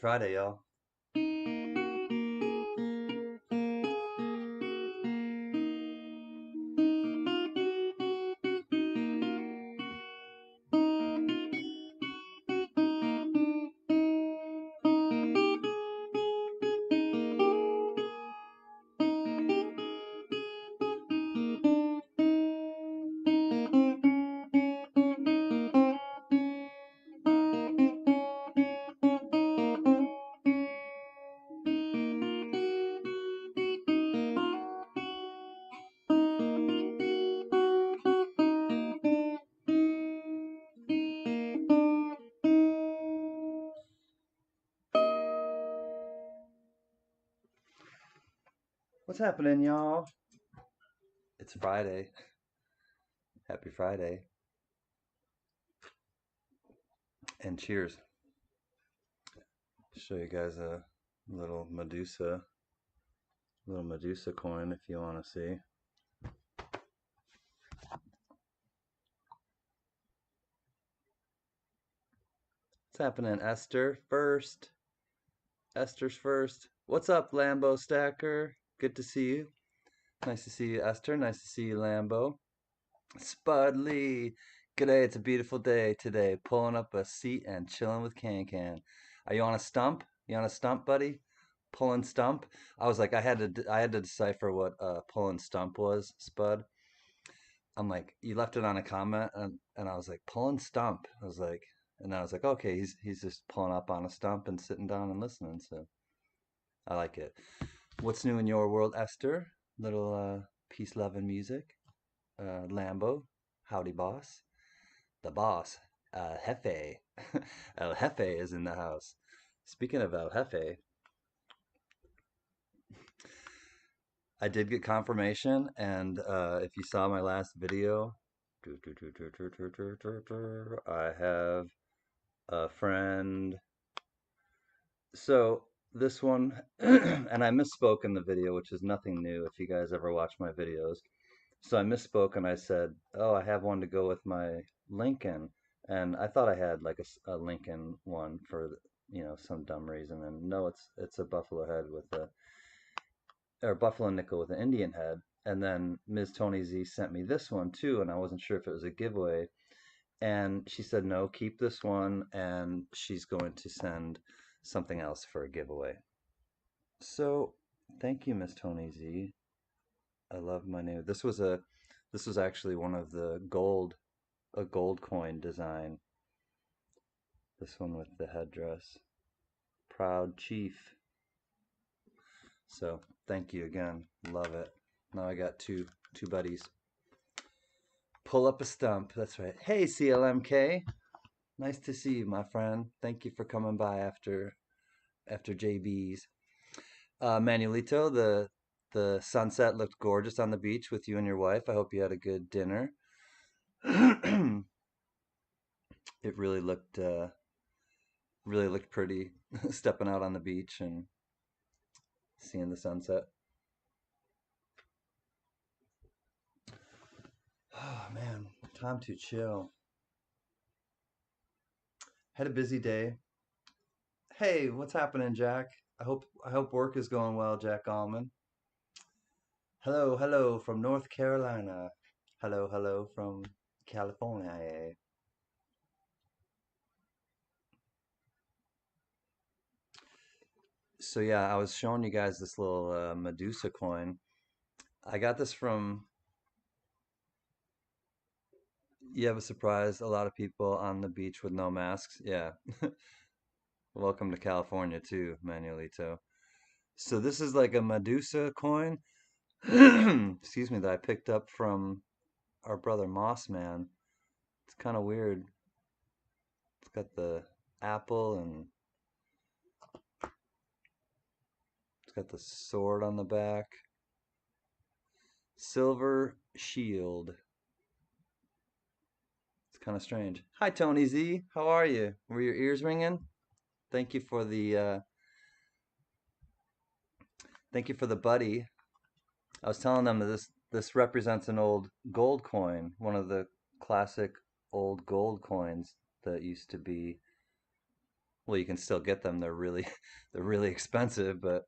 Friday, y'all. What's happening, y'all? It's Friday. Happy Friday. And cheers. Show you guys a little Medusa coin if you want to see. What's happening, Esther? Esther's first. What's up, Lambo Stacker? Good to see you. Nice to see you, Esther. Nice to see you, Lambo. Spud Lee. G'day, it's a beautiful day today. Pulling up a seat and chilling with Can Can. Are you on a stump? You on a stump, buddy? Pulling stump? I was like, I had to decipher what pulling stump was, Spud. I'm like, you left it on a comment, and I was like, pulling stump. I was like, and I was like, okay, he's just pulling up on a stump and sitting down and listening. So I like it. What's new in your world, Esther? Little peace, love, and music. Lambo, howdy, boss. The boss, El Jefe. El Jefe is in the house. Speaking of El Jefe, I did get confirmation, and if you saw my last video, I have a friend. So this one, and I misspoke in the video, which is nothing new if you guys ever watch my videos. So I misspoke and I said, oh, I have one to go with my Lincoln. And I thought I had like a Lincoln one for, some dumb reason. And no, it's a buffalo head or buffalo nickel with an Indian head. And then Ms. Tony Z sent me this one too, and I wasn't sure if it was a giveaway. And she said, no, keep this one, and she's going to send something else for a giveaway. So thank you, Miss Tony Z. I love my new. This was actually one of a gold coin design. This one with the headdress. Proud Chief. So thank you again. Love it. Now I got two buddies. Pull up a stump. That's right. Hey, CLMK. Nice to see you, my friend. Thank you for coming by after JB's. Manuelito, the sunset looked gorgeous on the beach with you and your wife. I hope you had a good dinner. It really looked pretty stepping out on the beach and seeing the sunset. Oh man, time to chill. Had a busy day. Hey, what's happening, Jack? I hope work is going well, Jack Allman. Hello from North Carolina. Hello from California. So yeah, I was showing you guys this little Medusa coin. I got this from. You have a surprise. A lot of people on the beach with no masks. Yeah. Welcome to California too, Manuelito. So this is like a Medusa coin. Excuse me, that I picked up from our brother Moss Man. It's kind of weird. It's got the apple and it's got the sword on the back. Silver shield. It's kind of strange. Hi, Tony Z. How are you? Were your ears ringing? Thank you for the buddy. I was telling them that this represents an old gold coin, one of the classic old gold coins that used to be Well, you can still get them. They're really they're really expensive, but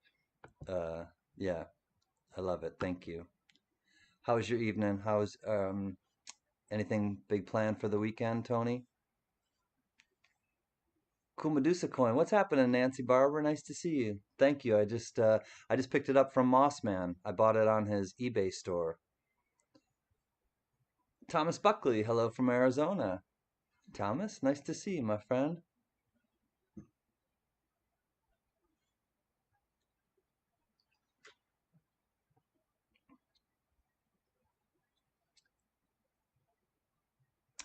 uh, yeah, I love it. Thank you. How was your evening? How's anything big planned for the weekend, Tony? Cool Medusa Coin. What's happening, Nancy Barber? Nice to see you. Thank you. I just picked it up from Mossman. I bought it on his eBay store. Thomas Buckley, hello from Arizona. Thomas, nice to see you, my friend.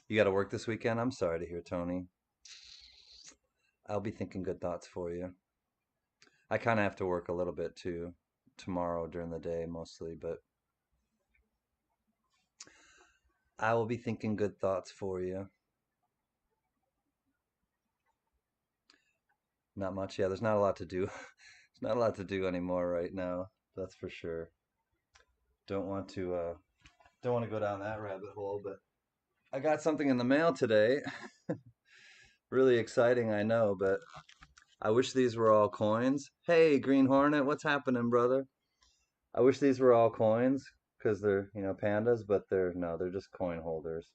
You got to work this weekend? I'm sorry to hear, Tony. I'll be thinking good thoughts for you. I kind of have to work a little bit too tomorrow during the day mostly, but I will be thinking good thoughts for you. Not much. Yeah, there's not a lot to do. There's not a lot to do anymore right now. That's for sure. Don't want to don't want to go down that rabbit hole, but I got something in the mail today. Really exciting, I know, but I wish these were all coins. Hey, Green Hornet, what's happening, brother? I wish these were all coins because they're, pandas, but they're no, they're just coin holders.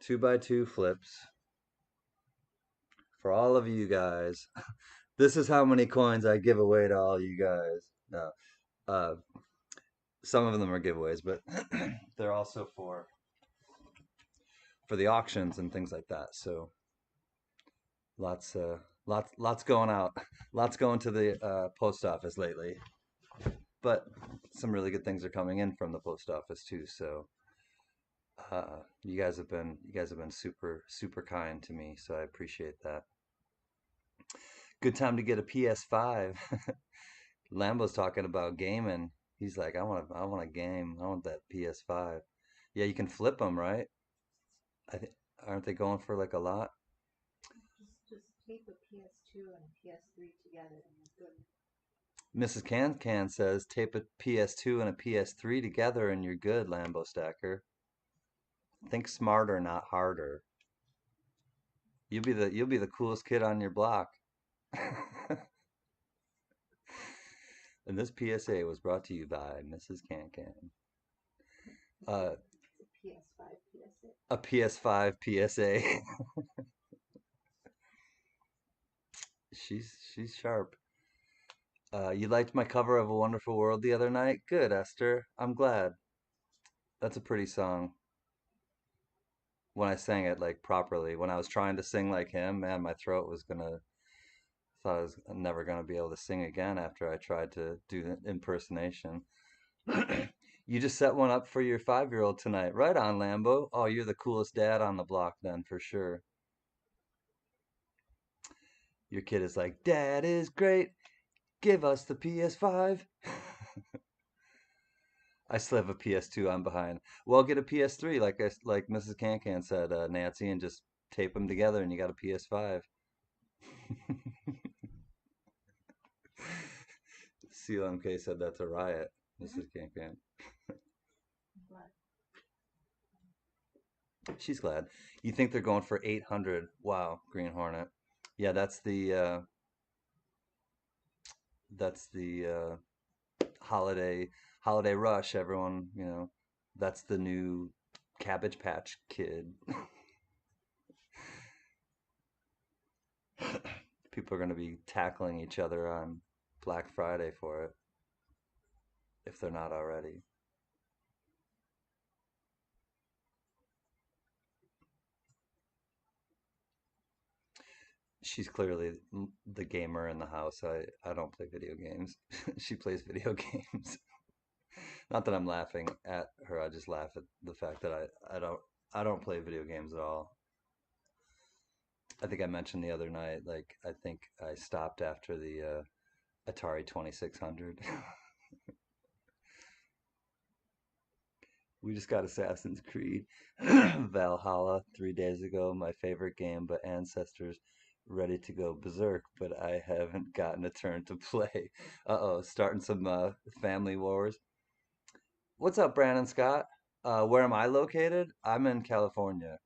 2x2 flips for all of you guys. This is how many coins I give away to all you guys. No, uh, some of them are giveaways, but they're also for the auctions and things like that. So lots, lots going out, lots going to the post office lately. But some really good things are coming in from the post office too. So you guys have been super kind to me. So I appreciate that. Good time to get a PS5. Lambo's talking about gaming. He's like, I want a game. I want that PS5. Yeah, you can flip them, right? I think aren't they going for like a lot? Just tape a PS2 and a PS3 together and you're good. Mrs. Can says tape a PS2 and a PS3 together and you're good, Lambo Stacker. Think smarter, not harder. You'll be the coolest kid on your block. And this PSA was brought to you by Mrs. Can. Uh, It's a PS5 PSA. a PS5 PSA. She's sharp. You liked my cover of A Wonderful World the other night? Good, Esther. I'm glad. That's a pretty song. When I sang it like properly, when I was trying to sing like him, man, my throat was gonna thought I was never gonna be able to sing again after I tried to do the impersonation. You just set one up for your 5-year-old tonight. Right on, Lambo. Oh, you're the coolest dad on the block then for sure. Your kid is like, Dad is great. Give us the PS5. I still have a PS2. I'm behind. Well, get a PS3, like Mrs. Can said, Nancy, and just tape them together, and you got a PS5. CLMK said that's a riot, Mrs. Can. She's glad. You think they're going for 800? Wow, Green Hornet. Yeah, that's the holiday rush. Everyone, that's the new Cabbage Patch Kid. People are going to be tackling each other on Black Friday for it if they're not already. She's clearly the gamer in the house. I don't play video games. She plays video games. Not that I'm laughing at her. I just laugh at the fact that I don't play video games at all. I think I mentioned the other night, like I think I stopped after the Atari 2600. We just got Assassin's Creed Valhalla 3 days ago, my favorite game, but Ancestors ready to go berserk, but I haven't gotten a turn to play. Uh-oh, starting some family wars. What's up, Brandon Scott? Where am I located? I'm in California.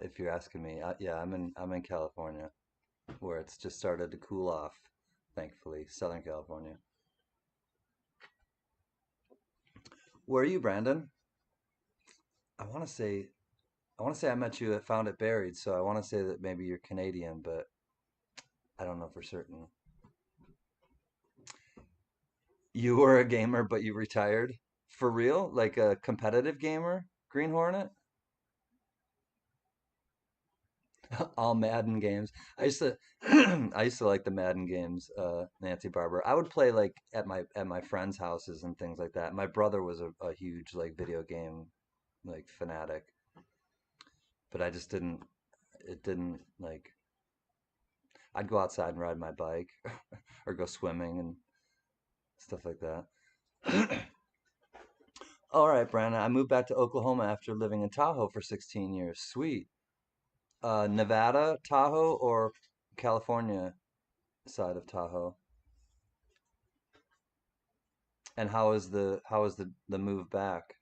If you're asking me, yeah, I'm in California, where it's just started to cool off, thankfully. Southern California. Where are you, Brandon? I want to say I met you at Found It Buried, so I want to say that maybe you're Canadian, but I don't know for certain. You were a gamer, but you retired? For real? Like a competitive gamer? Green Hornet? All Madden games. I used to I used to like the Madden games, Nancy Barber. I would play like at my friends' houses and things like that. My brother was a huge like video game like fanatic, but I just didn't it didn't like I'd go outside and ride my bike or go swimming and stuff like that. All right, Brandon. I moved back to Oklahoma after living in Tahoe for 16 years. Sweet. Nevada, Tahoe, or California side of Tahoe? And how is the move back?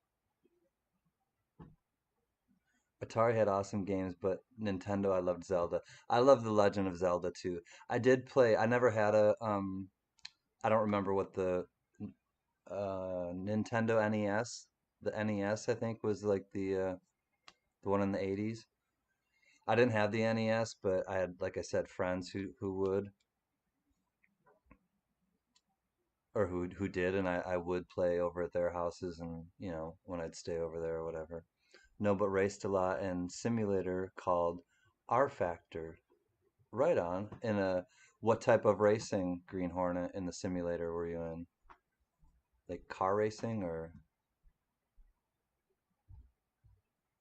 Atari had awesome games, but Nintendo, I loved Zelda. I love The Legend of Zelda too. I did play. I never had a I don't remember what the Nintendo NES. The NES, I think, was like the one in the 80s. I didn't have the NES, but I had, like I said, friends who would or who did, and I would play over at their houses, and when I'd stay over there or whatever. No, but raced a lot in simulator called R Factor. Right on. In a What type of racing, Green Hornet, in the simulator were you in? Like car racing or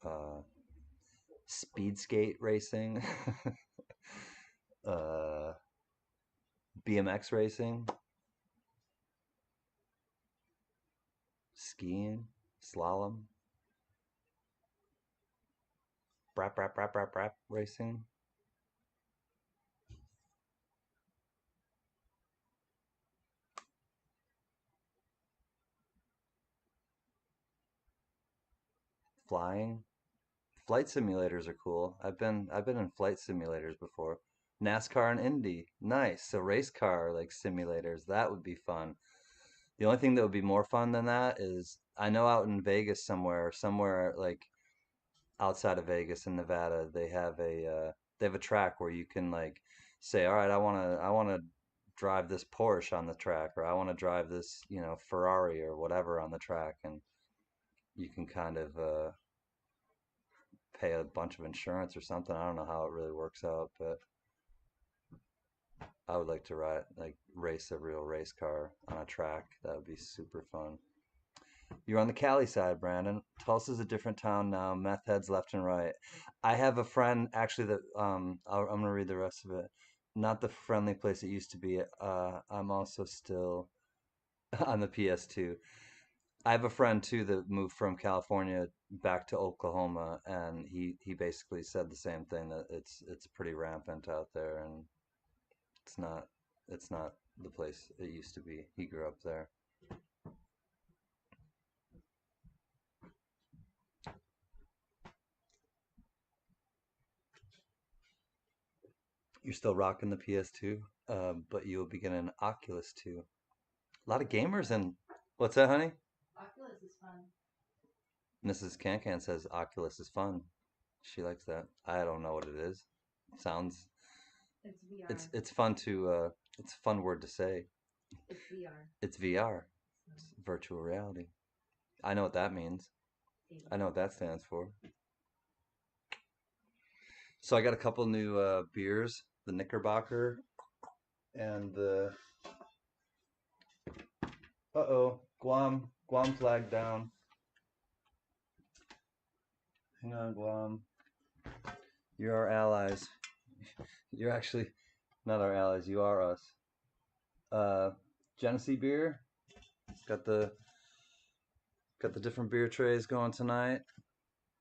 uh, speed skate racing, uh, BMX racing, skiing, slalom, brap racing, flying. Flight simulators are cool. I've been in flight simulators before. NASCAR and Indy. Nice. So race car like simulators. That would be fun. The only thing that would be more fun than that is I know out in Vegas somewhere like outside of Vegas in Nevada, they have a track where you can like say, all right, I want to drive this Porsche on the track, or I want to drive this, Ferrari or whatever on the track, and you can kind of pay a bunch of insurance or something. I don't know how it really works out, but I would like to race a real race car on a track. That would be super fun. You're on the Cali side, Brandon. Tulsa's a different town now. Meth heads left and right. I have a friend actually that I'm gonna read the rest of it. Not the friendly place it used to be. I'm also still on the PS2. I have a friend too that moved from California back to Oklahoma, and he basically said the same thing, that it's pretty rampant out there, and it's not it's not the place it used to be. He grew up there. You're still rocking the PS2, but you'll be getting an Oculus 2. A lot of gamers and what's that, honey? Oculus is fun. Mrs. Cancan says Oculus is fun. She likes that. I don't know what it is. Sounds It's VR. it's fun to it's a fun word to say. It's VR. It's VR. So, It's virtual reality. I know what that means. I know what that stands for. So I got a couple new beers, the Knickerbocker and the uh-oh, Guam flag down. Hang on, Guam. You're our allies. You're actually not our allies. You are us. Uh, Genesee beer. Got the got the different beer trays going tonight.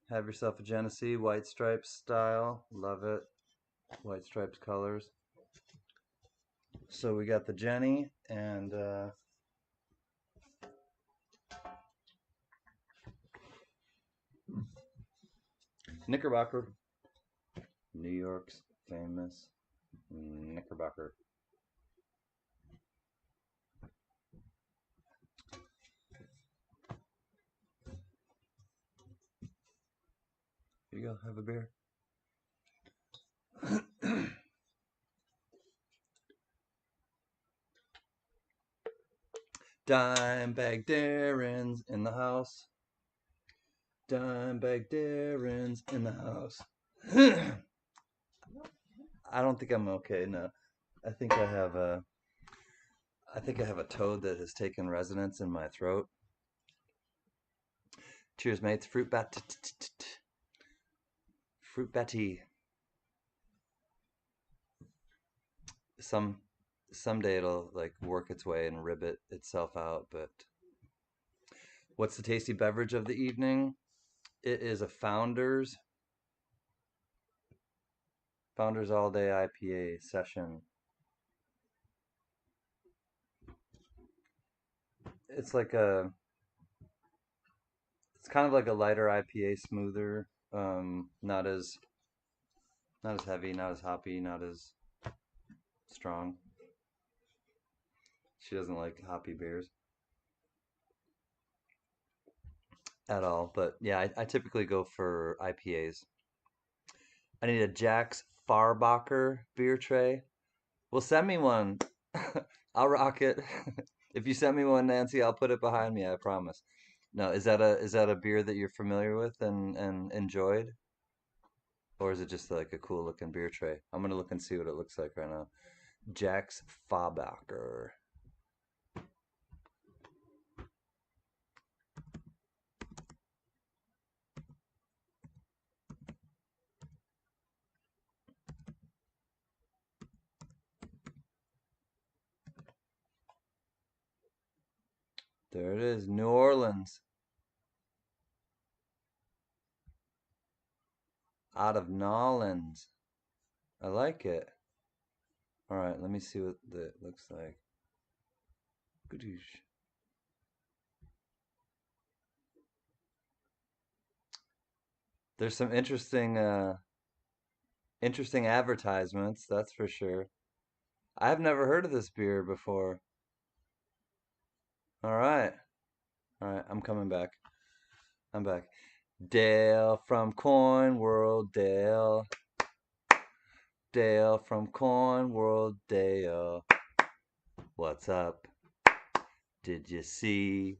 Have yourself a Genesee white stripes style. Love it. White stripes colors. So we got the Jenny and Knickerbocker. New York's famous Knickerbocker. Here you go, have a beer. Dimebag Darren's in the house. Dimebag Darren's in the house. I don't think I'm okay. No, I think I have a. I think I have a toad that has taken residence in my throat. Cheers, mates. Fruit bat. Fruit batty. Some someday it'll like work its way and ribbit itself out. But what's the tasty beverage of the evening? It is a Founders All Day IPA session. It's like a. It's kind of like a lighter IPA, smoother. Not as heavy, not as hoppy, not as strong. She doesn't like hoppy beers at all. But yeah, I typically go for IPAs. I need a Jack's Farbacher beer tray. Well, send me one. I'll rock it. If you send me one, Nancy, I'll put it behind me. I promise. No, is that a beer that you're familiar with and enjoyed, or is it just like a cool looking beer tray? I'm gonna look and see what it looks like right now. Jack's Farbacher. There it is, New Orleans, out of Nolans. I like it. All right, let me see what it looks like. Gadoosh. There's some interesting advertisements, that's for sure. I've never heard of this beer before. All right. All right, I'm coming back. I'm back. Dale from Coin World, Dale. Dale from Coin World, Dale. What's up? Did you see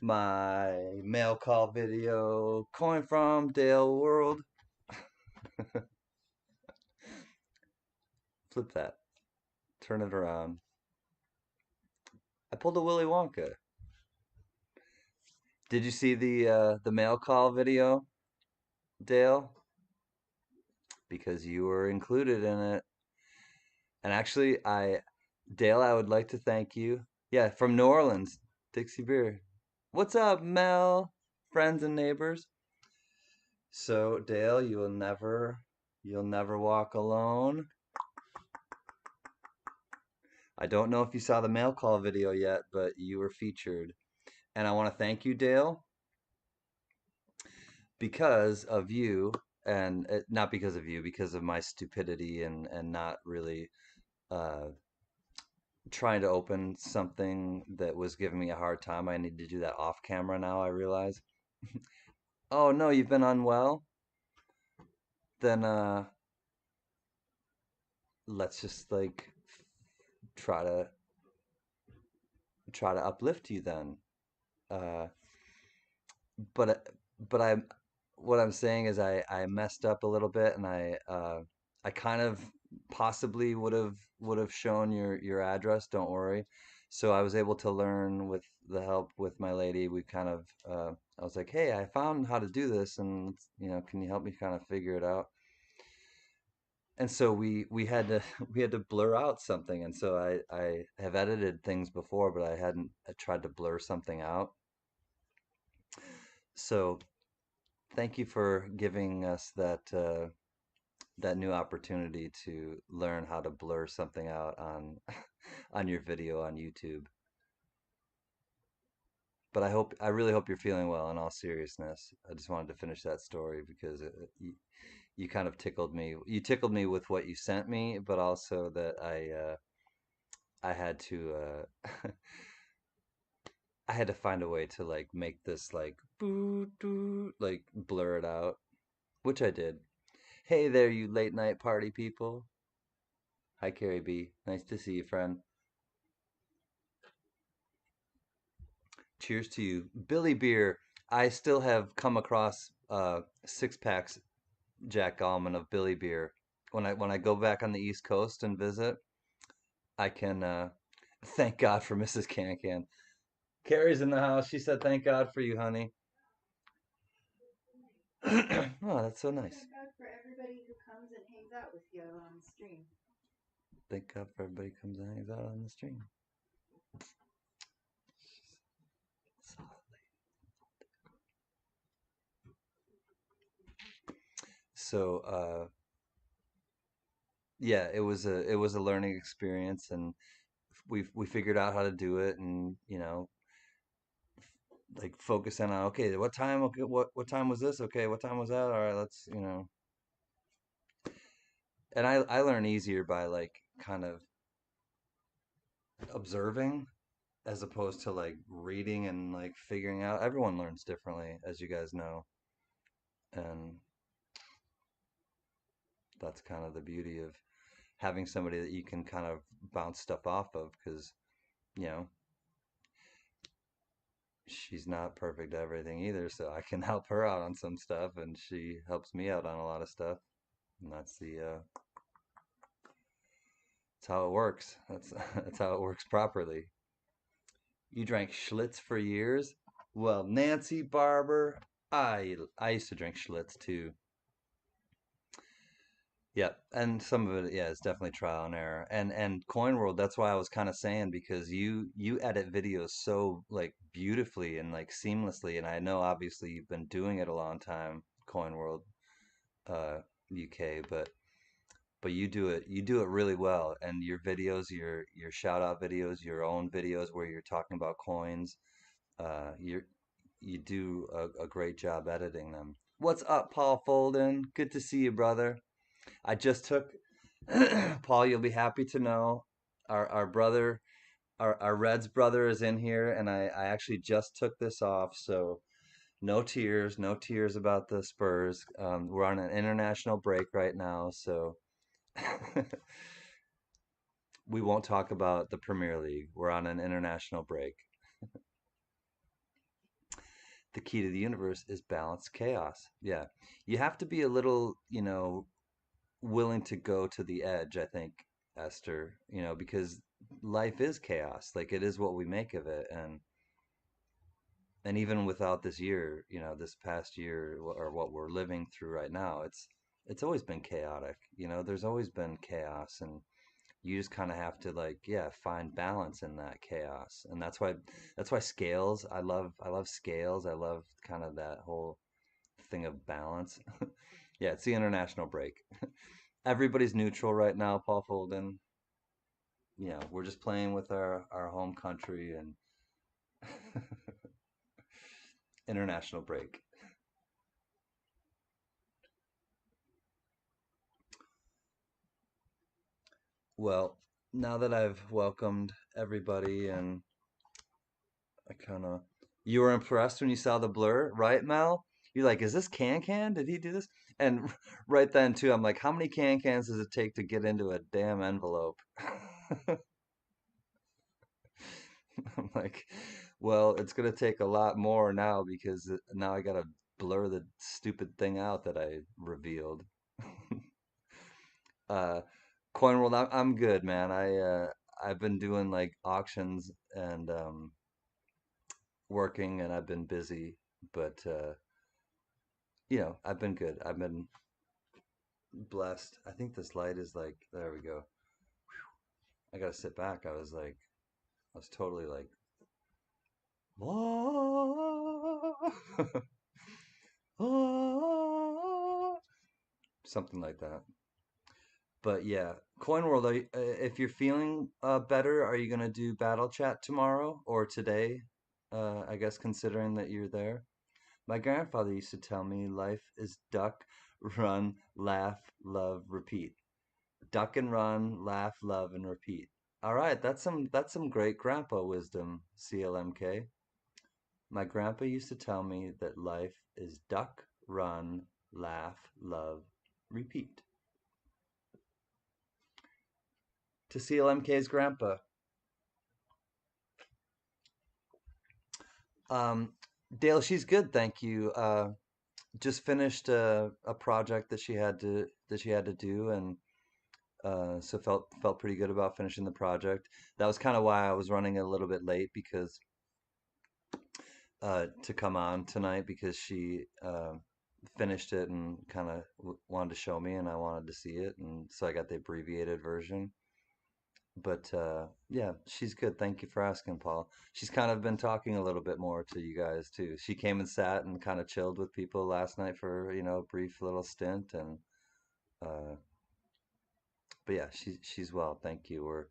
my mail call video? Coin from Dale World. Flip that. Turn it around. I pulled a Willy Wonka. Did you see the mail call video, Dale? Because you were included in it. And actually, Dale, I would like to thank you. Yeah, from New Orleans, Dixie Beer. What's up, Mel? Friends and neighbors. So, Dale, you'll never walk alone. I don't know if you saw the mail call video yet, but you were featured. And I want to thank you, Dale, because of you, and not because of you, because of my stupidity and not really uh, trying to open something that was giving me a hard time. I need to do that off camera now, I realize. Oh no, you've been unwell? Then let's just like try to uplift you then. Uh but but I what I'm saying is I messed up a little bit, and I kind of possibly would have shown your address, don't worry. So I was able to learn with the help with my lady. We kind of I was like, "Hey, I found how to do this, and can you help me kind of figure it out?" And so we had to we had to blur out something, and so I have edited things before, but I hadn't tried to blur something out. So thank you for giving us that new opportunity to learn how to blur something out on on your video on YouTube. But I really hope you're feeling well in all seriousness. I just wanted to finish that story because you kind of tickled me. You tickled me with what you sent me, but also that I had to I had to find a way to like make this like boo doo like blur it out, which I did. Hey there, you late night party people. Hi, Carrie B. Nice to see you, friend. Cheers to you, Billy Beer. I still have come across 6 packs, Jack Allman, of Billy Beer. When I go back on the East Coast and visit, I can thank God for Mrs. Can. Carrie's in the house. She said, "Thank God for you, honey." Oh, that's so nice. Thank God for everybody who comes and hangs out with you on the stream. Thank God for everybody who comes and hangs out on the stream. So, yeah, it was a learning experience, and we figured out how to do it, and like focus in on, okay, what time, okay, what time was this, okay, what time was that, all right, let's and I learn easier by like kind of observing as opposed to like reading and like figuring out. Everyone learns differently, as you guys know, and that's kind of the beauty of having somebody that you can kind of bounce stuff off of, because you know she's not perfect at everything either, so I can help her out on some stuff and she helps me out on a lot of stuff, and that's how it works. That's how it works properly. You drank Schlitz for years? Well, Nancy Barber, I used to drink Schlitz too. Yeah, and some of it, yeah, is definitely trial and error. And Coin World, that's why I was kind of saying, because you edit videos so like beautifully and like seamlessly, and I know obviously you've been doing it a long time, Coin World, uh, UK, but you do it really well, and your videos, your shout out videos, your own videos where you're talking about coins, you do a great job editing them. What's up, Paul Folden? Good to see you, brother. I just took Paul, you'll be happy to know our brother, our Reds brother is in here, and I actually just took this off, so no tears, no tears about the Spurs. We're on an international break right now, so we won't talk about the Premier League. We're on an international break. The key to the universe is balanced chaos. Yeah. You have to be a little, willing to go to the edge, I think, Esther, because life is chaos. Like it is what we make of it. And even without this year, this past year or what we're living through right now, it's always been chaotic. There's always been chaos, and you just kind of have to like, yeah, find balance in that chaos. And that's why scales, I love scales. I love kind of that whole thing of balance. Yeah, it's the international break. Everybody's neutral right now, Paul Folden. We're just playing with our home country and international break. Well, now that I've welcomed everybody, and I kind of, you were impressed when you saw the blur, right, Mel? You're like, is this Can? Did he do this? And right then too, I'm like, how many cans does it take to get into a damn envelope? I'm like, well, it's gonna take a lot more now, because now I gotta blur the stupid thing out that I revealed. uh, Coin World, I'm good, man. I've been doing like auctions and working, and I've been busy, but I've been good. I've been blessed. I think this light is like, there we go. I gotta sit back. I was totally like, something like that. But yeah, Coin World, if you're feeling better, are you gonna do battle chat tomorrow or today? I guess considering that you're there. My grandfather used to tell me life is duck, run, laugh, love, repeat. Duck and run, laugh, love, and repeat. All right, that's some great grandpa wisdom, CLMK. My grandpa used to tell me that life is duck, run, laugh, love, repeat. To CLMK's grandpa. Um, Dale, she's good, thank you. Just finished a project that she had to do, and so felt pretty good about finishing the project. That was kind of why I was running a little bit late because to come on tonight because she finished it and kind of wanted to show me, and I wanted to see it, and so I got the abbreviated version. But yeah, she's good. Thank you for asking, Paul. She's kind of been talking a little bit more to you guys too. She came and sat and kind of chilled with people last night for a brief little stint, and uh, but yeah, she's well. Thank you.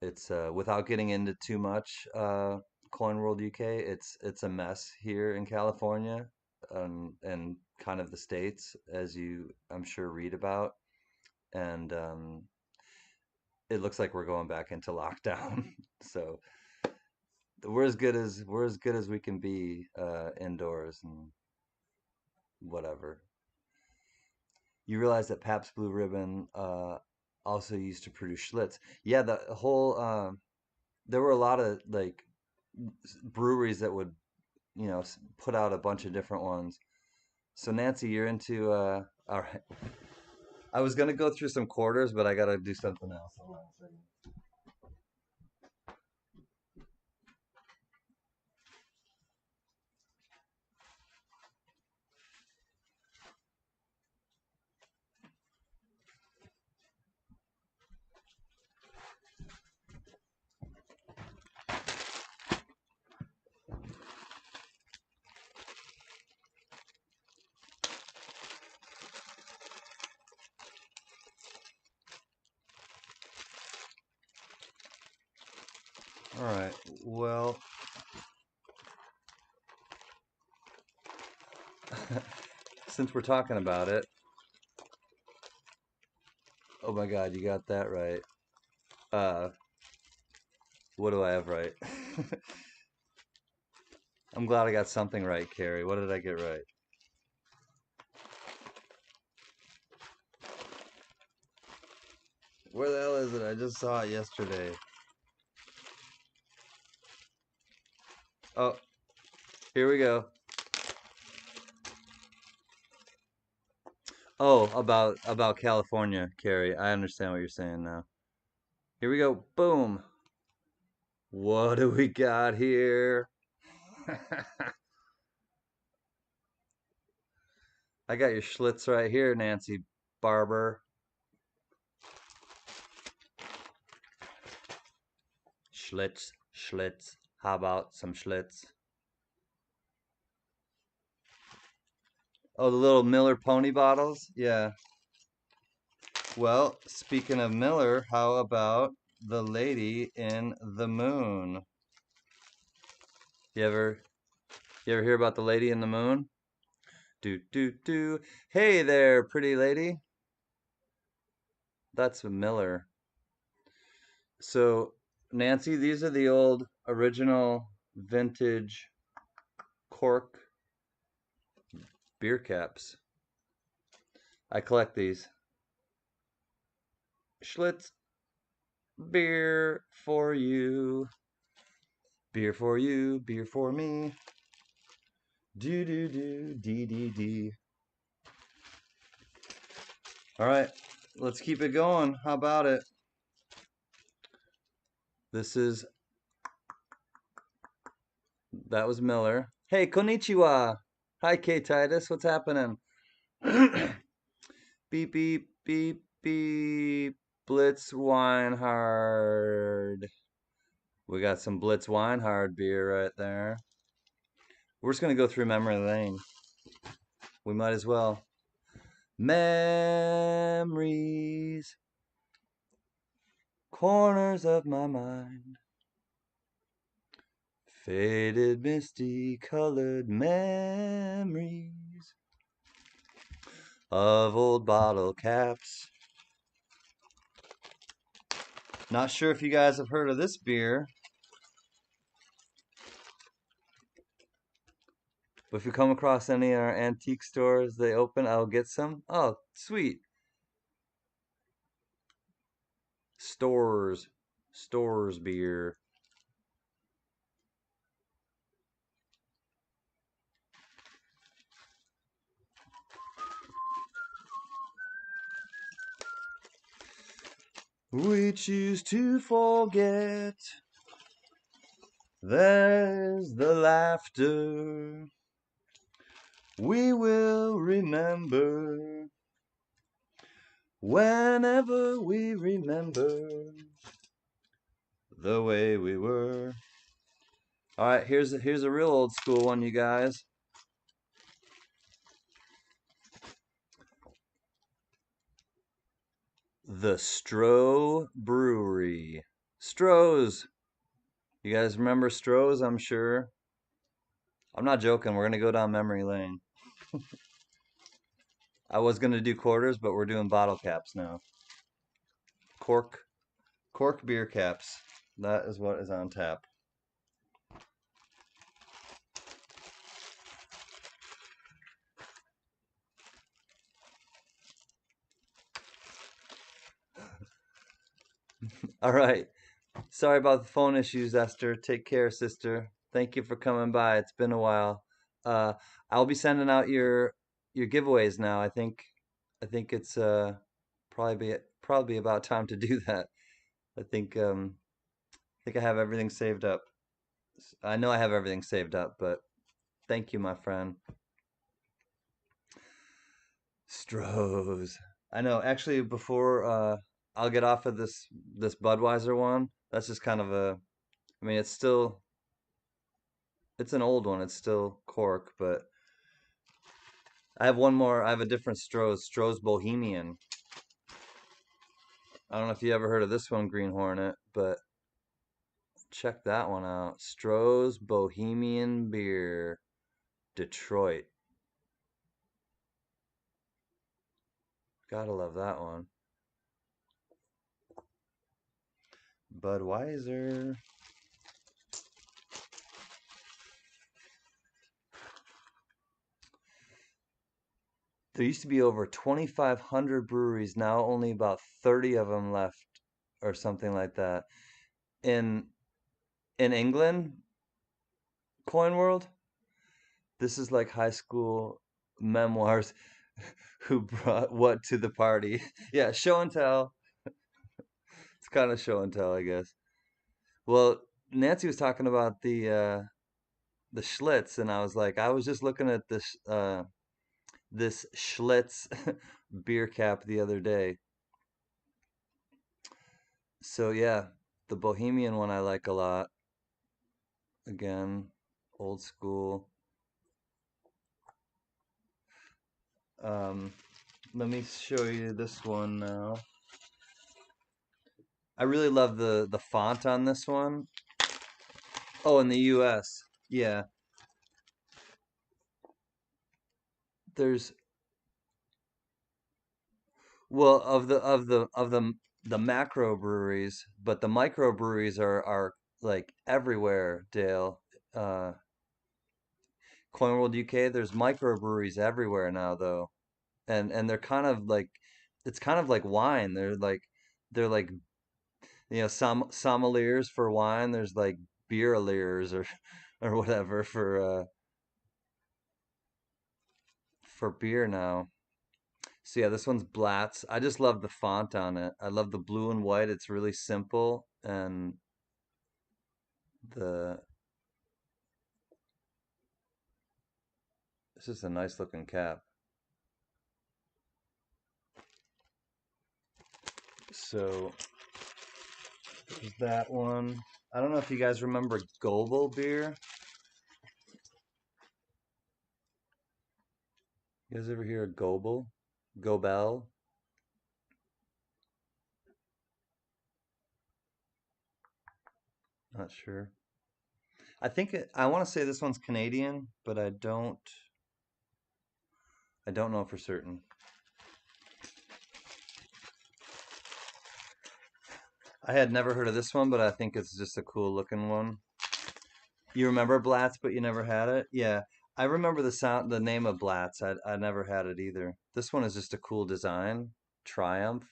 It's without getting into too much Coin World UK. It's a mess here in California, and kind of the states, as you I'm sure read about, and it looks like we're going back into lockdown. So we're as good as we can be indoors and whatever. You realize that Pabst Blue Ribbon also used to produce Schlitz. Yeah, the whole there were a lot of like breweries that would put out a bunch of different ones. So Nancy, you're into all right. I was gonna go through some quarters, but I gotta do something else. Hold on a second. All right. Well, since we're talking about it, oh my God, you got that right. Uh, what do I have right? I'm glad I got something right, Carrie. What did I get right? Where the hell is it? I just saw it yesterday. Oh, here we go. Oh, about California, Carrie. I understand what you're saying now. Here we go. Boom. What do we got here? I got your Schlitz right here, Nancy Barber. Schlitz, Schlitz. How about some Schlitz? Oh, the little Miller pony bottles? Yeah. Well, speaking of Miller, how about the lady in the moon? You ever you ever hear about the lady in the moon? Do do do. Hey there, pretty lady. That's Miller. So, Nancy, these are the old original vintage cork beer caps. I collect these. Schlitz, beer for you. Beer for you, beer for me. Do do do, dee dee dee. All right, let's keep it going. How about it? This is That was Miller. Hey, konnichiwa. Hi, K Titus. What's happening? Beep beep beep beep. Blitz Weinhard. We got some Blitz Weinhard beer right there. We're just gonna go through memory lane. We might as well. Memories, corners of my mind. Faded, misty colored memories. of old bottle caps. Not sure if you guys have heard of this beer, but if you come across any of our antique stores they open, I'll get some. Oh, sweet. Stores. Stores beer. We choose to forget. There's the laughter. We will remember whenever we remember the way we were. All right, here's a real old school one, you guys. The Stroh Brewery. Stroh's. You guys remember Stroh's, I'm sure. I'm not joking. We're going to go down memory lane. I was going to do quarters, but we're doing bottle caps now. Cork. Cork beer caps. That is what is on tap. All right. Sorry about the phone issues, Esther. Take care, sister. Thank you for coming by. It's been a while. Uh, I'll be sending out your giveaways now. I think it's probably about time to do that. I think I have everything saved up. I know I have everything saved up, but thank you, my friend. Strohs. I know. Actually, before I'll get off of this Budweiser one. That's just kind of a. I mean, it's an old one. It's still cork, but I have one more. I have a different Stroh's. Stroh's Bohemian. I don't know if you ever heard of this one, Green Hornet, but check that one out. Stroh's Bohemian Beer, Detroit. Gotta love that one. Budweiser. There used to be over 2,500 breweries, now only about 30 of them left, or something like that. In in England, Coin World, this is like high school memoirs. Who brought what to the party? Yeah, show and tell. It's kind of show and tell, I guess. Well, Nancy was talking about the Schlitz, and I was like, I was just looking at this Schlitz beer cap the other day. So yeah, the Bohemian one I like a lot. Again, old school. Um, Let me show you this one now. I really love the font on this one. Oh, in the U.S. Yeah, there's well of the macro breweries, but the micro breweries are like everywhere, Dale. Uh, Coin World UK, there's microbreweries everywhere now though. And they're kind of like it's kind of like wine. They're like sommeliers for wine. There's like beerliers or or whatever for beer now. So yeah, this one's Blatz. I just love the font on it. I love the blue and white. It's really simple and the it's just a nice looking cap. So there's that one. I don't know if you guys remember Goebel beer. You guys ever hear of Goebel? Gobel? Not sure. I want to say this one's Canadian, but I don't know for certain. I had never heard of this one, but I think it's just a cool looking one. You remember Blatz, but you never had it? Yeah. I remember the name of Blatz. I never had it either. This one is just a cool design. Triumph.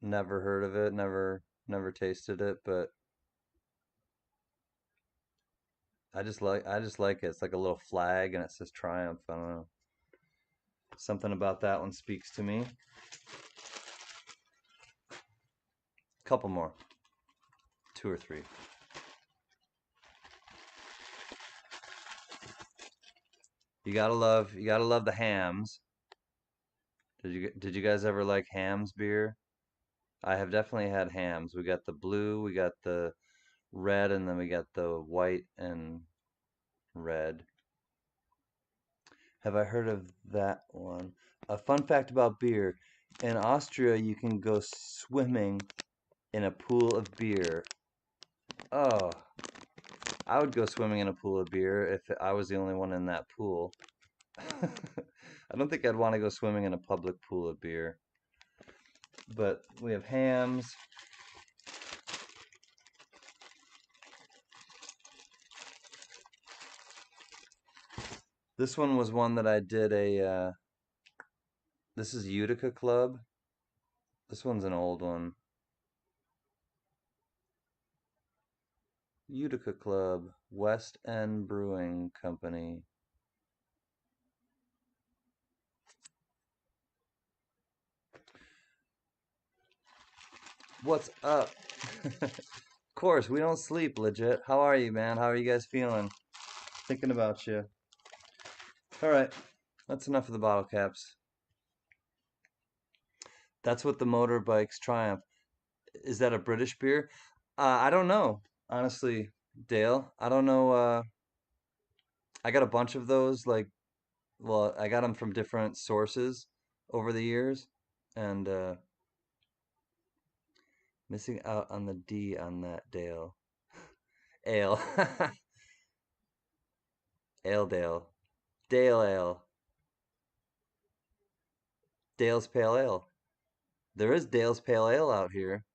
Never heard of it, never tasted it, but I just like it. It's like a little flag and it says Triumph. I don't know. Something about that one speaks to me. Couple more. Two or three. You gotta love the hams. Did you guys ever like hams beer? I have definitely had hams. We got the blue, we got the red, and then we got the white and red. Have I heard of that one? A fun fact about beer. In Austria, you can go swimming in a pool of beer. Oh, I would go swimming in a pool of beer if I was the only one in that pool. I don't think I'd want to go swimming in a public pool of beer. But we have hams. This one was one that I did this is Utica Club. This one's an old one. Utica Club, West End Brewing Company. What's up? Of course, we don't sleep, legit. How are you, man? How are you guys feeling? Thinking about you. All right, that's enough of the bottle caps. That's what the motorbikes Triumph. Is that a British beer? I don't know, honestly, Dale. I don't know. I got a bunch of those. Well, I got them from different sources over the years, and missing out on the D on that, Dale. Ale. Ale Dale. Dale Ale. Dale's Pale Ale. There is Dale's Pale Ale out here.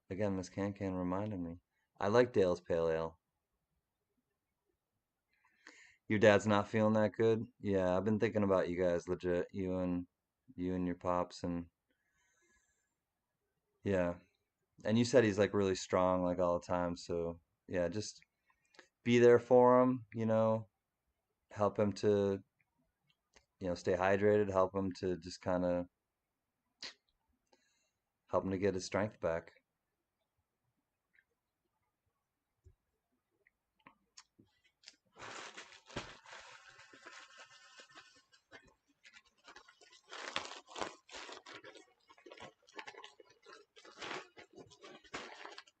Again, Miss Can reminded me. I like Dale's Pale Ale. Your dad's not feeling that good? Yeah, I've been thinking about you guys, legit. You and your pops, and yeah. And you said he's like really strong like all the time, so yeah, just be there for him, help him to, stay hydrated, help him to just kind of help him to get his strength back.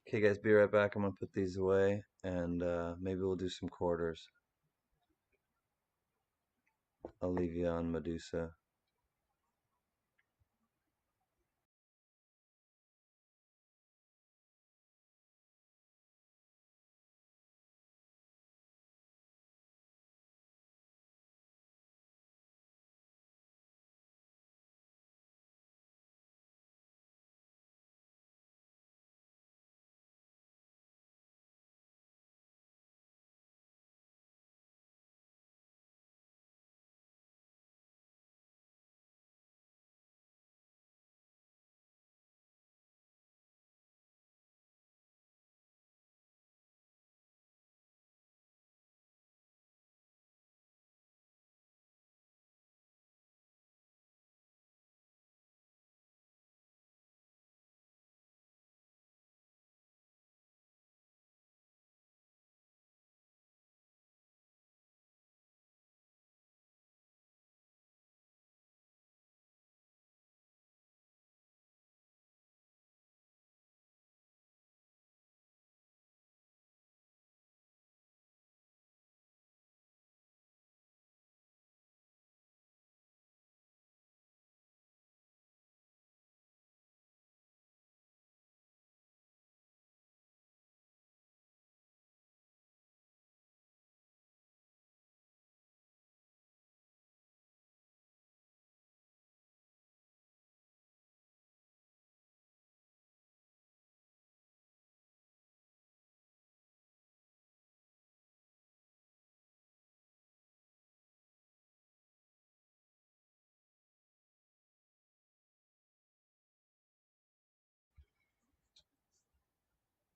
Okay, guys, be right back. I'm gonna put these away, and maybe we'll do some quarters. I'll leave you on Medusa.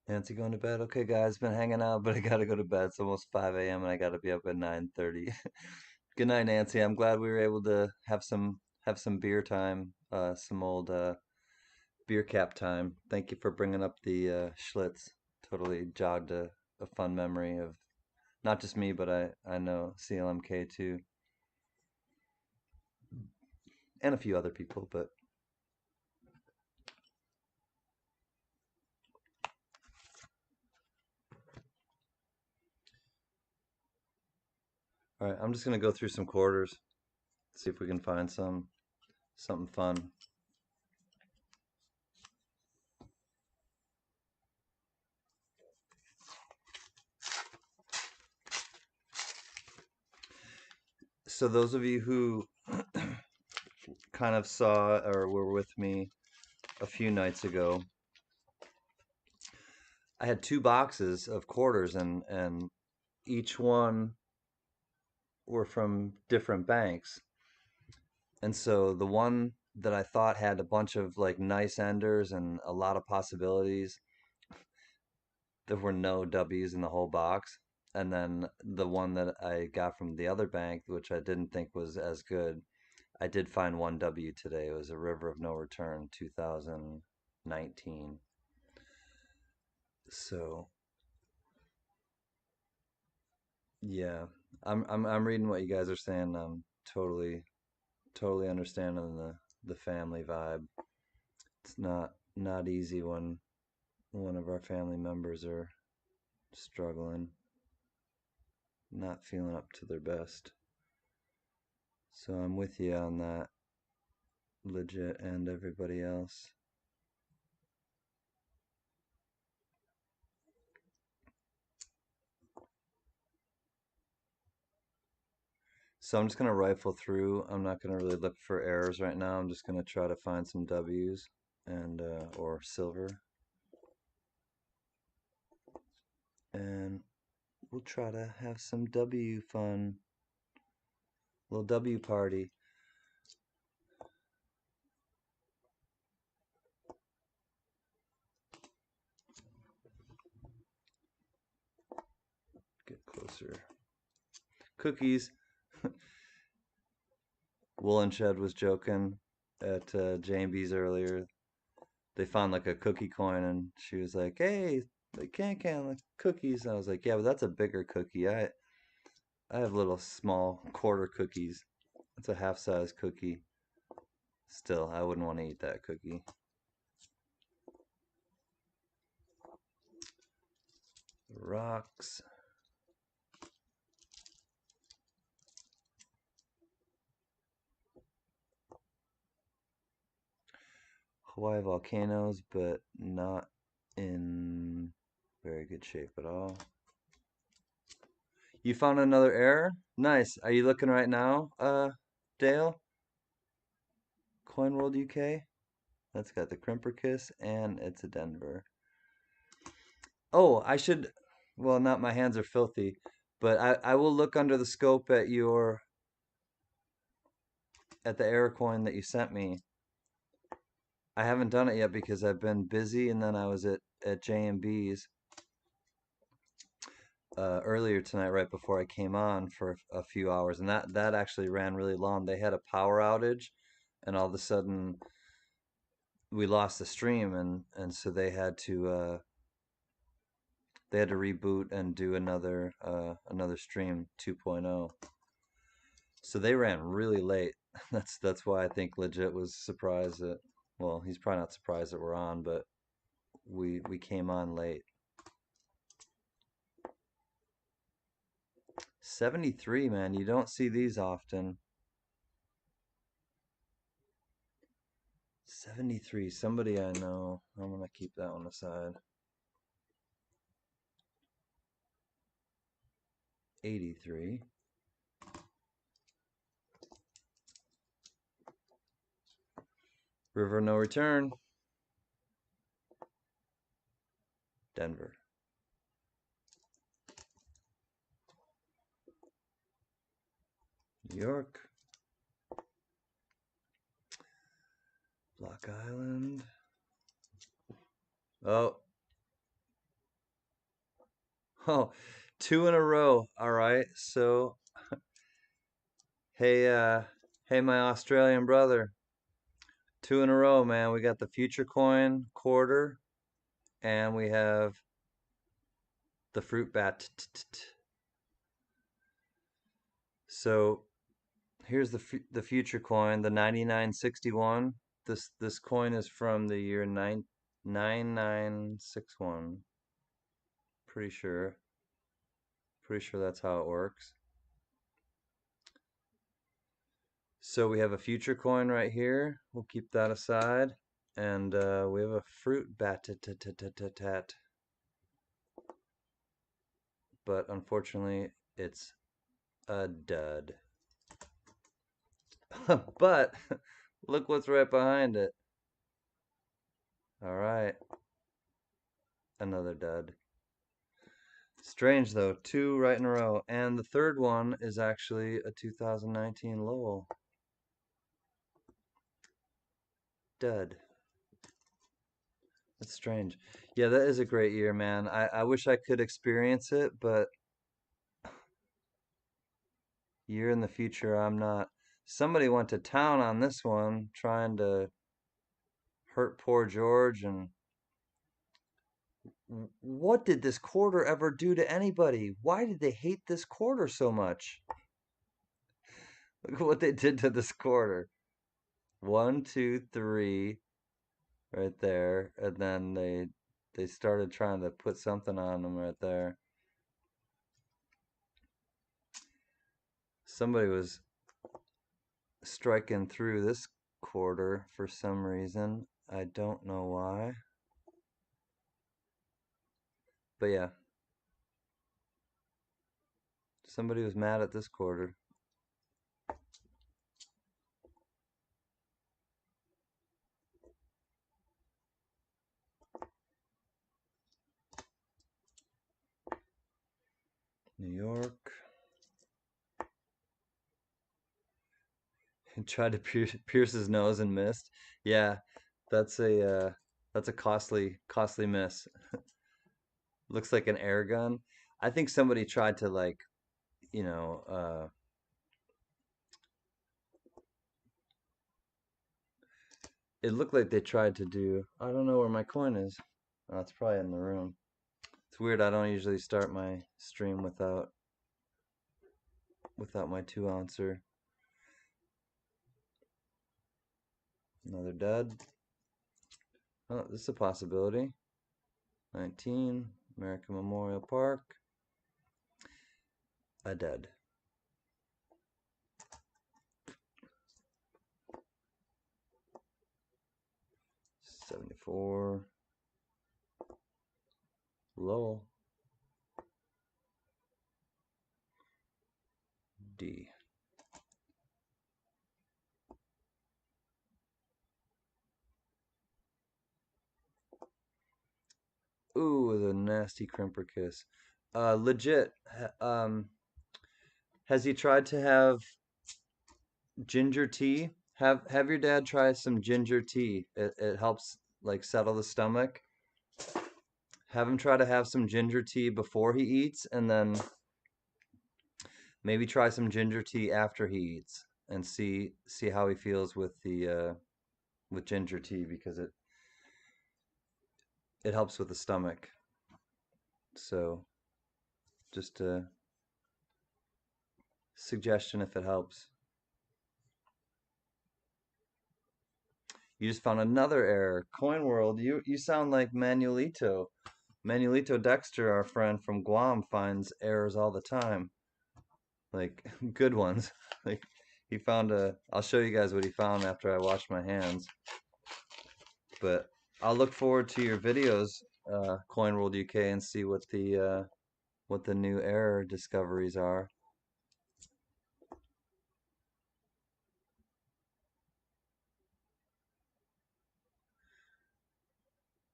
Nancy going to bed? Okay, guys, been hanging out, but I gotta go to bed. It's almost 5 a.m. and I gotta be up at 9:30. Good night, Nancy. I'm glad we were able to have some beer time, some old beer cap time. Thank you for bringing up the Schlitz. Totally jogged a fun memory of not just me, but I know CLMK too, and a few other people. But all right, I'm just gonna go through some quarters, see if we can find something fun. So those of you who kind of saw or were with me a few nights ago, I had two boxes of quarters and each one were from different banks. And so the one that I thought had a bunch of like nice enders and a lot of possibilities, there were no W's in the whole box. And then the one that I got from the other bank, which I didn't think was as good, I did find one W today. It was a River of No Return 2019. So yeah, I'm reading what you guys are saying. I'm totally understanding the family vibe. It's not easy when one of our family members are struggling, not feeling up to their best. So I'm with you on that, legit, and everybody else. So I'm just gonna rifle through. I'm not gonna really look for errors right now. I'm just gonna try to find some W's and or silver, and we'll try to have some W fun, little W party. Get closer. Cookies. Woolen Shed was joking at J&B's earlier. They found like a cookie coin, and she was like, "Hey, the can like cookies." And I was like, "Yeah, but that's a bigger cookie. I have little small quarter cookies. It's a half size cookie. Still, I wouldn't want to eat that cookie." Rocks. Hawaii volcanoes, but not in very good shape at all. You found another error? Nice. Are you looking right now, Dale? Coin World UK? That's got the Crimper Kiss and it's a Denver. Oh, I should. Well, not my hands are filthy, but I will look under the scope at the error coin that you sent me. I haven't done it yet because I've been busy, and then I was at J&B's earlier tonight, right before I came on for a few hours, and that actually ran really long. They had a power outage, and all of a sudden we lost the stream, and so they had to reboot and do another stream 2.0. So they ran really late. That's why I think Legit was surprised that, well, he's probably not surprised that we're on, but we came on late. 73, man, you don't see these often. 73, somebody I know. I'm gonna keep that one aside. 83. River No Return. Denver. New York. Block Island. Oh, Oh, two in a row. All right. So, hey, hey, my Australian brother. Two in a row, man. We got the future coin quarter, and we have the fruit bat. So here's the future coin, the 9961. This coin is from the year 9961. Pretty sure. Pretty sure that's how it works. So we have a future coin right here. We'll keep that aside. And we have a fruit bat. But unfortunately, it's a dud. But look what's right behind it. All right. Another dud. Strange though, two right in a row. And the third one is actually a 2019 Lowell. Dud. That's strange. Yeah, that is a great year, man. I wish I could experience it, but year in the future, I'm not. Somebody went to town on this one, trying to hurt poor George. And what did this quarter ever do to anybody? Why did they hate this quarter so much? Look at what they did to this quarter. One, two, three, right there, and then they started trying to put something on them right there. Somebody was striking through this quarter for some reason. I don't know why. But yeah, somebody was mad at this quarter. New York. He tried to pierce his nose and missed. Yeah, that's a costly miss. Looks like an air gun. I think somebody tried to like, you know, it looked like they tried to do. I don't know where my coin is. Oh, it's probably in the room. It's weird. I don't usually start my stream without my 2 ouncer. Another dud. Oh, this is a possibility. 19, American Memorial Park. A dud. 74. Lowell. D. Ooh, the nasty crimper kiss. Legit. Has he tried to have ginger tea? Have your dad try some ginger tea. It helps like settle the stomach. Have him try to have some ginger tea before he eats, and then maybe try some ginger tea after he eats, and see how he feels with the with ginger tea, because it helps with the stomach. So just a suggestion if it helps. You just found another error. Coin World, you sound like Manuelito. Manuelito Dexter, our friend from Guam, finds errors all the time. Like good ones. Like he found I'll show you guys what he found after I wash my hands. But I'll look forward to your videos, Coin World UK, and see what the new error discoveries are.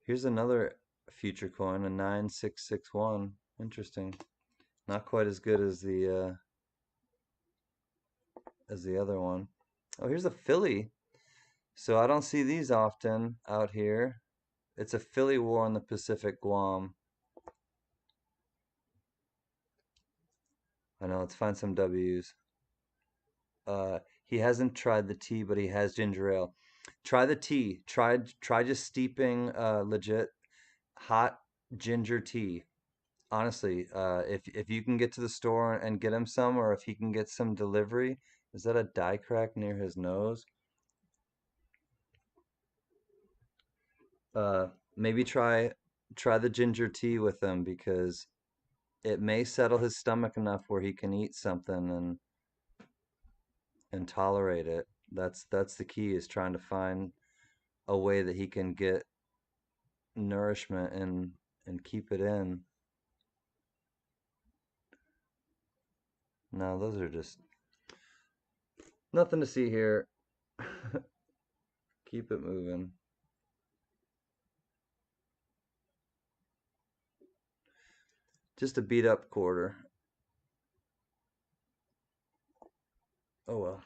Here's another future coin, a 9661. Interesting. Not quite as good as the other one. Oh, here's a Philly. So I don't see these often out here. It's a Philly War in the Pacific, Guam. I know. Let's find some W's. He hasn't tried the tea, but he has ginger ale. Try the tea. Try just steeping legit hot ginger tea. Honestly, if you can get to the store and get him some, or if he can get some delivery, is that a die crack near his nose? Uh, Maybe try the ginger tea with him because it may settle his stomach enough where he can eat something and tolerate it. That's the key is trying to find a way that he can get nourishment and keep it in. No, those are just nothing to see here. Keep it moving. Just a beat up quarter. Oh well.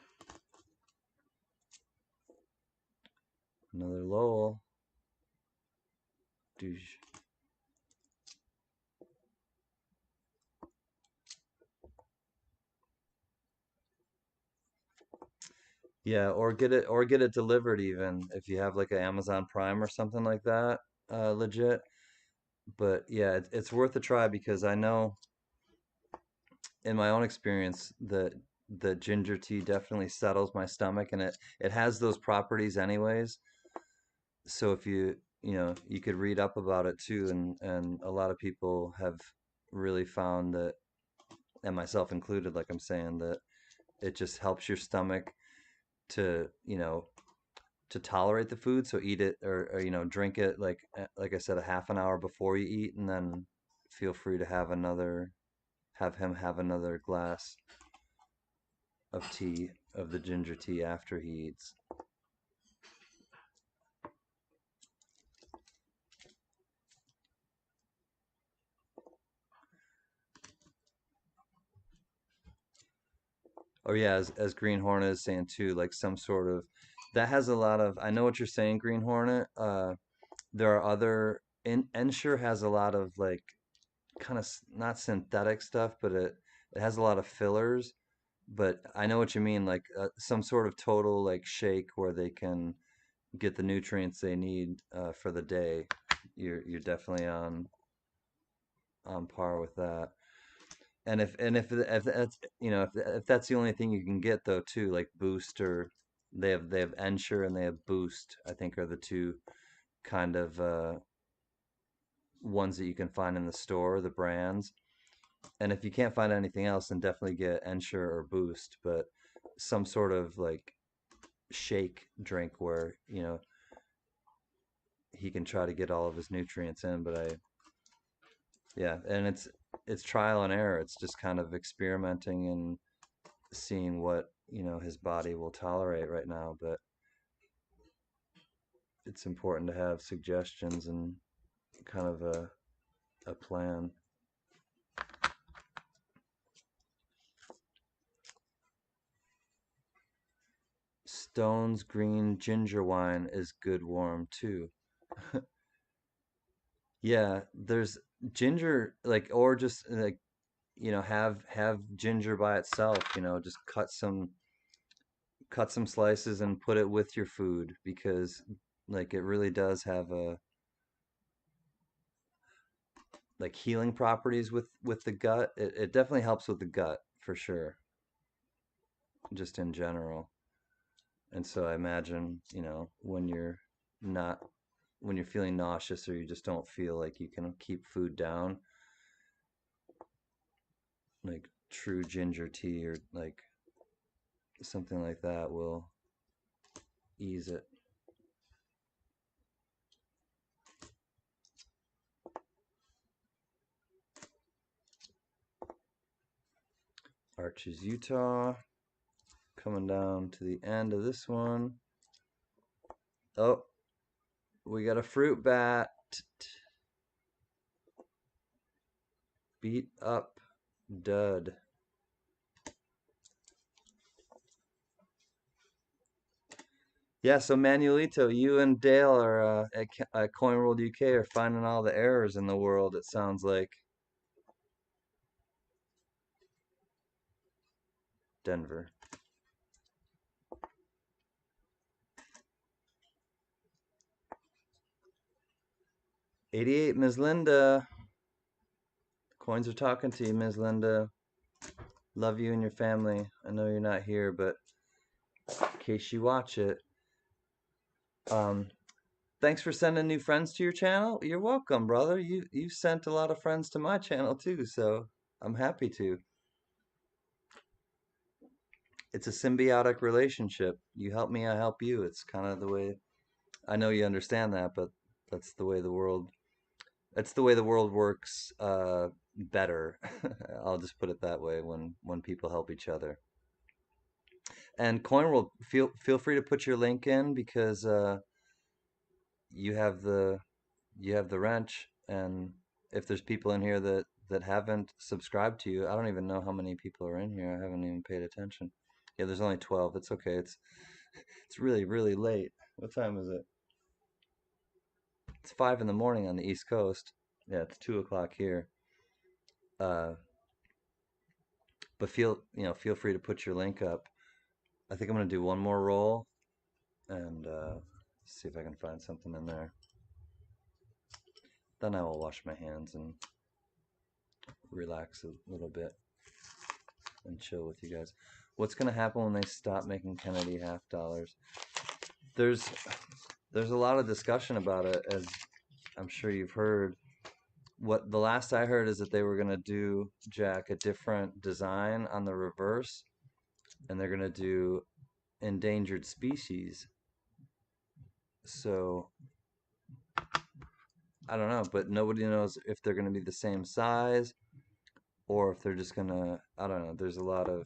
Another Lowell. Douche. Yeah, or get it delivered even if you have like an Amazon Prime or something like that. Legit. But yeah, it's worth a try because I know in my own experience that the ginger tea definitely settles my stomach and it has those properties anyways. So if you know, you could read up about it too and a lot of people have really found that, and myself included, like I'm saying, that it just helps your stomach to, you know, to tolerate the food. So eat it or you know, drink it like I said, a half an hour before you eat, and then feel free to have him have another glass of tea, of the ginger tea after he eats. Oh yeah, as Green Hornet is saying too, like some sort of that has a lot of. I know what you're saying, Green Hornet. There are other. Ensure has a lot of like kind of not synthetic stuff, but it has a lot of fillers. But I know what you mean, like some sort of total like shake where they can get the nutrients they need for the day. You're definitely on par with that. And if that's you know if that's the only thing you can get though too, like Boost or they have Ensure and they have Boost, I think are the two kind of ones that you can find in the store, the brands. And if you can't find anything else, then definitely get Ensure or Boost, but some sort of like shake drink where, you know, he can try to get all of his nutrients in. But yeah, and it's trial and error. It's just kind of experimenting and seeing what, you know, his body will tolerate right now. But it's important to have suggestions and kind of a plan. Stone's green ginger wine is good warm too. Yeah, there's ginger like or just like you know have ginger by itself, you know, just cut some slices and put it with your food because like it really does have a like healing properties with the gut. It definitely helps with the gut for sure, just in general. And so I imagine, you know, not when you're feeling nauseous or you just don't feel like you can keep food down, like true ginger tea or like something like that will ease it. Arches, Utah. Coming down to the end of this one. Oh, we got a fruit bat. Beat up dud. Yeah, so Manuelito, you and Dale are at Coin World UK are finding all the errors in the world, it sounds like. Denver. 88, Ms. Linda. Coins are talking to you, Ms. Linda. Love you and your family. I know you're not here, but in case you watch it, um, thanks for sending new friends to your channel. You're welcome, brother. You sent a lot of friends to my channel too, so I'm happy to. It's a symbiotic relationship. You help me, I help you. It's kind of the way. I know you understand that, but that's the way the world. That's the way the world works. Better. I'll just put it that way. When people help each other. And CoinWorld, feel free to put your link in because you have the you have the wrench, and if there's people in here that haven't subscribed to you, I don't even know how many people are in here. I haven't even paid attention. Yeah, there's only 12. It's okay. It's really really late. What time is it? It's 5 in the morning on the East Coast. Yeah, it's 2 o'clock here. Uh, but feel free to put your link up. I think I'm gonna do one more roll and see if I can find something in there. Then I will wash my hands and relax a little bit and chill with you guys. What's gonna happen when they stop making Kennedy half dollars? There's there's a lot of discussion about it, as I'm sure you've heard. What the last I heard is that they were gonna do, Jack, a different design on the reverse, and they're gonna do endangered species. So I don't know, but nobody knows if they're gonna be the same size or if they're just gonna, I don't know. There's a lot of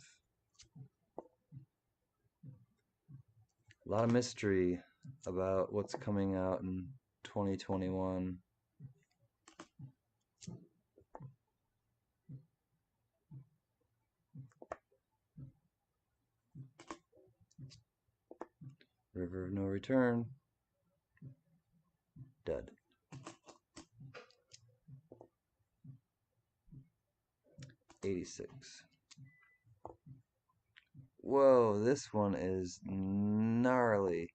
mystery about what's coming out in 2021. River of no return. Dead. 86. Whoa, this one is gnarly.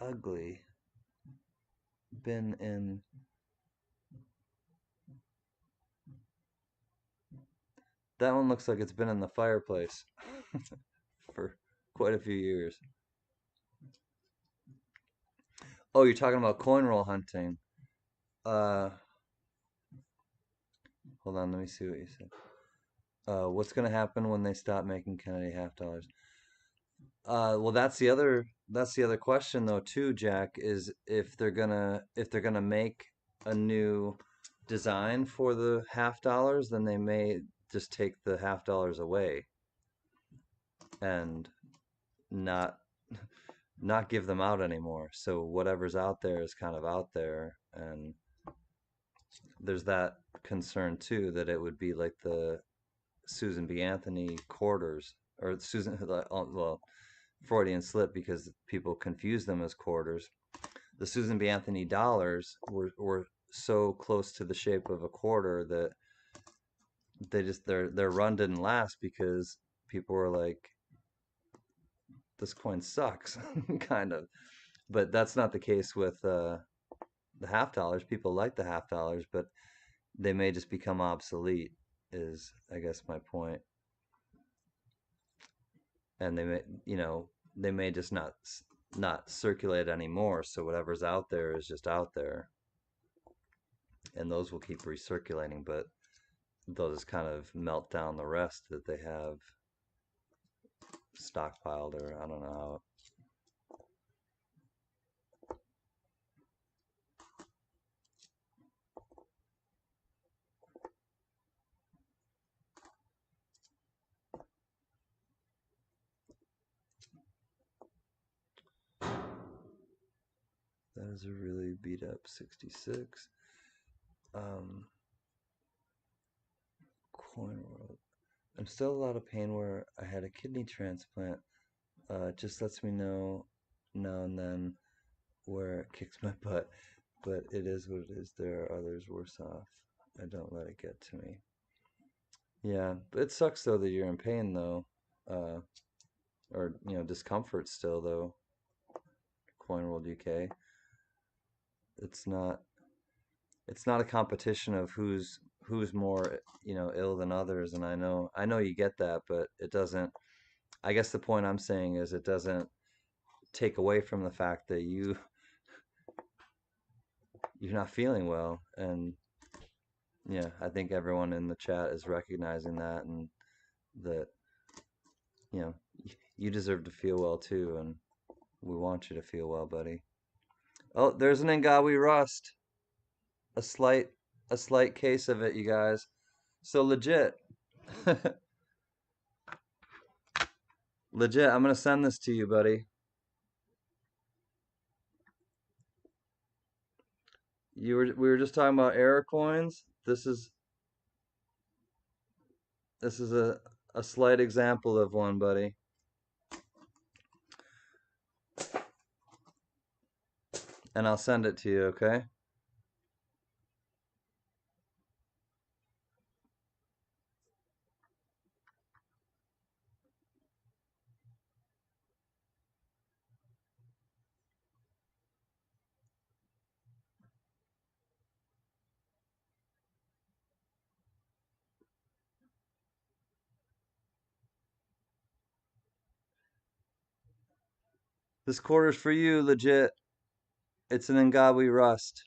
Ugly. Been in. That one looks like it's been in the fireplace for quite a few years. Oh, you're talking about coin roll hunting. Uh, Hold on, let me see what you said. What's gonna happen when they stop making Kennedy half dollars? Well, that's the other question though too, Jack, is if they're gonna make a new design for the half dollars, then they may just take the half dollars away and not not give them out anymore. So whatever's out there is kind of out there, and there's that concern too that it would be like the Susan B. Anthony quarters, or Susan, well, Freudian slip because people confuse them as quarters. The Susan B. Anthony dollars were so close to the shape of a quarter that their run didn't last because people were like, this coin sucks, kind of. But that's not the case with the half dollars. People like the half dollars, but they may just become obsolete, is I guess my point. And they may just not circulate anymore, so whatever's out there is just out there, and those will keep recirculating, but they'll just kind of melt down the rest that they have stockpiled, or I don't know how. That is a really beat up 66. um Coin world, I'm still a lot of pain where I had a kidney transplant. It just lets me know now and then where it kicks my butt, but it is what it is. There are others worse off. I don't let it get to me. Yeah, it sucks though that you're in pain though, uh, or discomfort still though. Coin World UK. It's not. It's not a competition of who's more ill than others, and I know you get that, but it doesn't. I guess the point I'm saying is it doesn't take away from the fact that you're not feeling well, and yeah, I think everyone in the chat is recognizing that, and that you know you deserve to feel well too, and we want you to feel well, buddy. Oh, there's an Ngawi rust. A slight a slight case of it, you guys. So legit. Legit, I'm gonna send this to you, buddy. We were just talking about error coins. This is a slight example of one, buddy. And I'll send it to you, okay? This quarter's for you, legit. It's an Ngawi rust.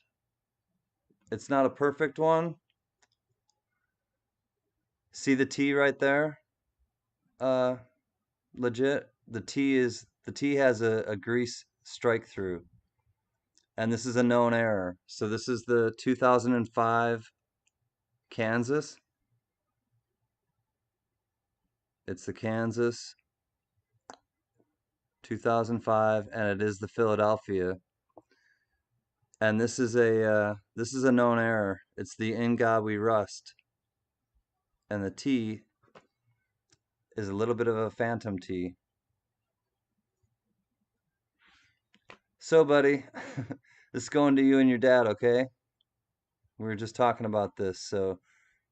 It's not a perfect one. See the T right there? Uh, Legit. The T has a grease strike through, and this is a known error. So this is the 2005 Kansas. It's the Kansas 2005, and it is the Philadelphia. And this is a known error. It's the Ngawi rust, and the T is a little bit of a phantom T. So, buddy, this is going to you and your dad, okay? We were just talking about this, so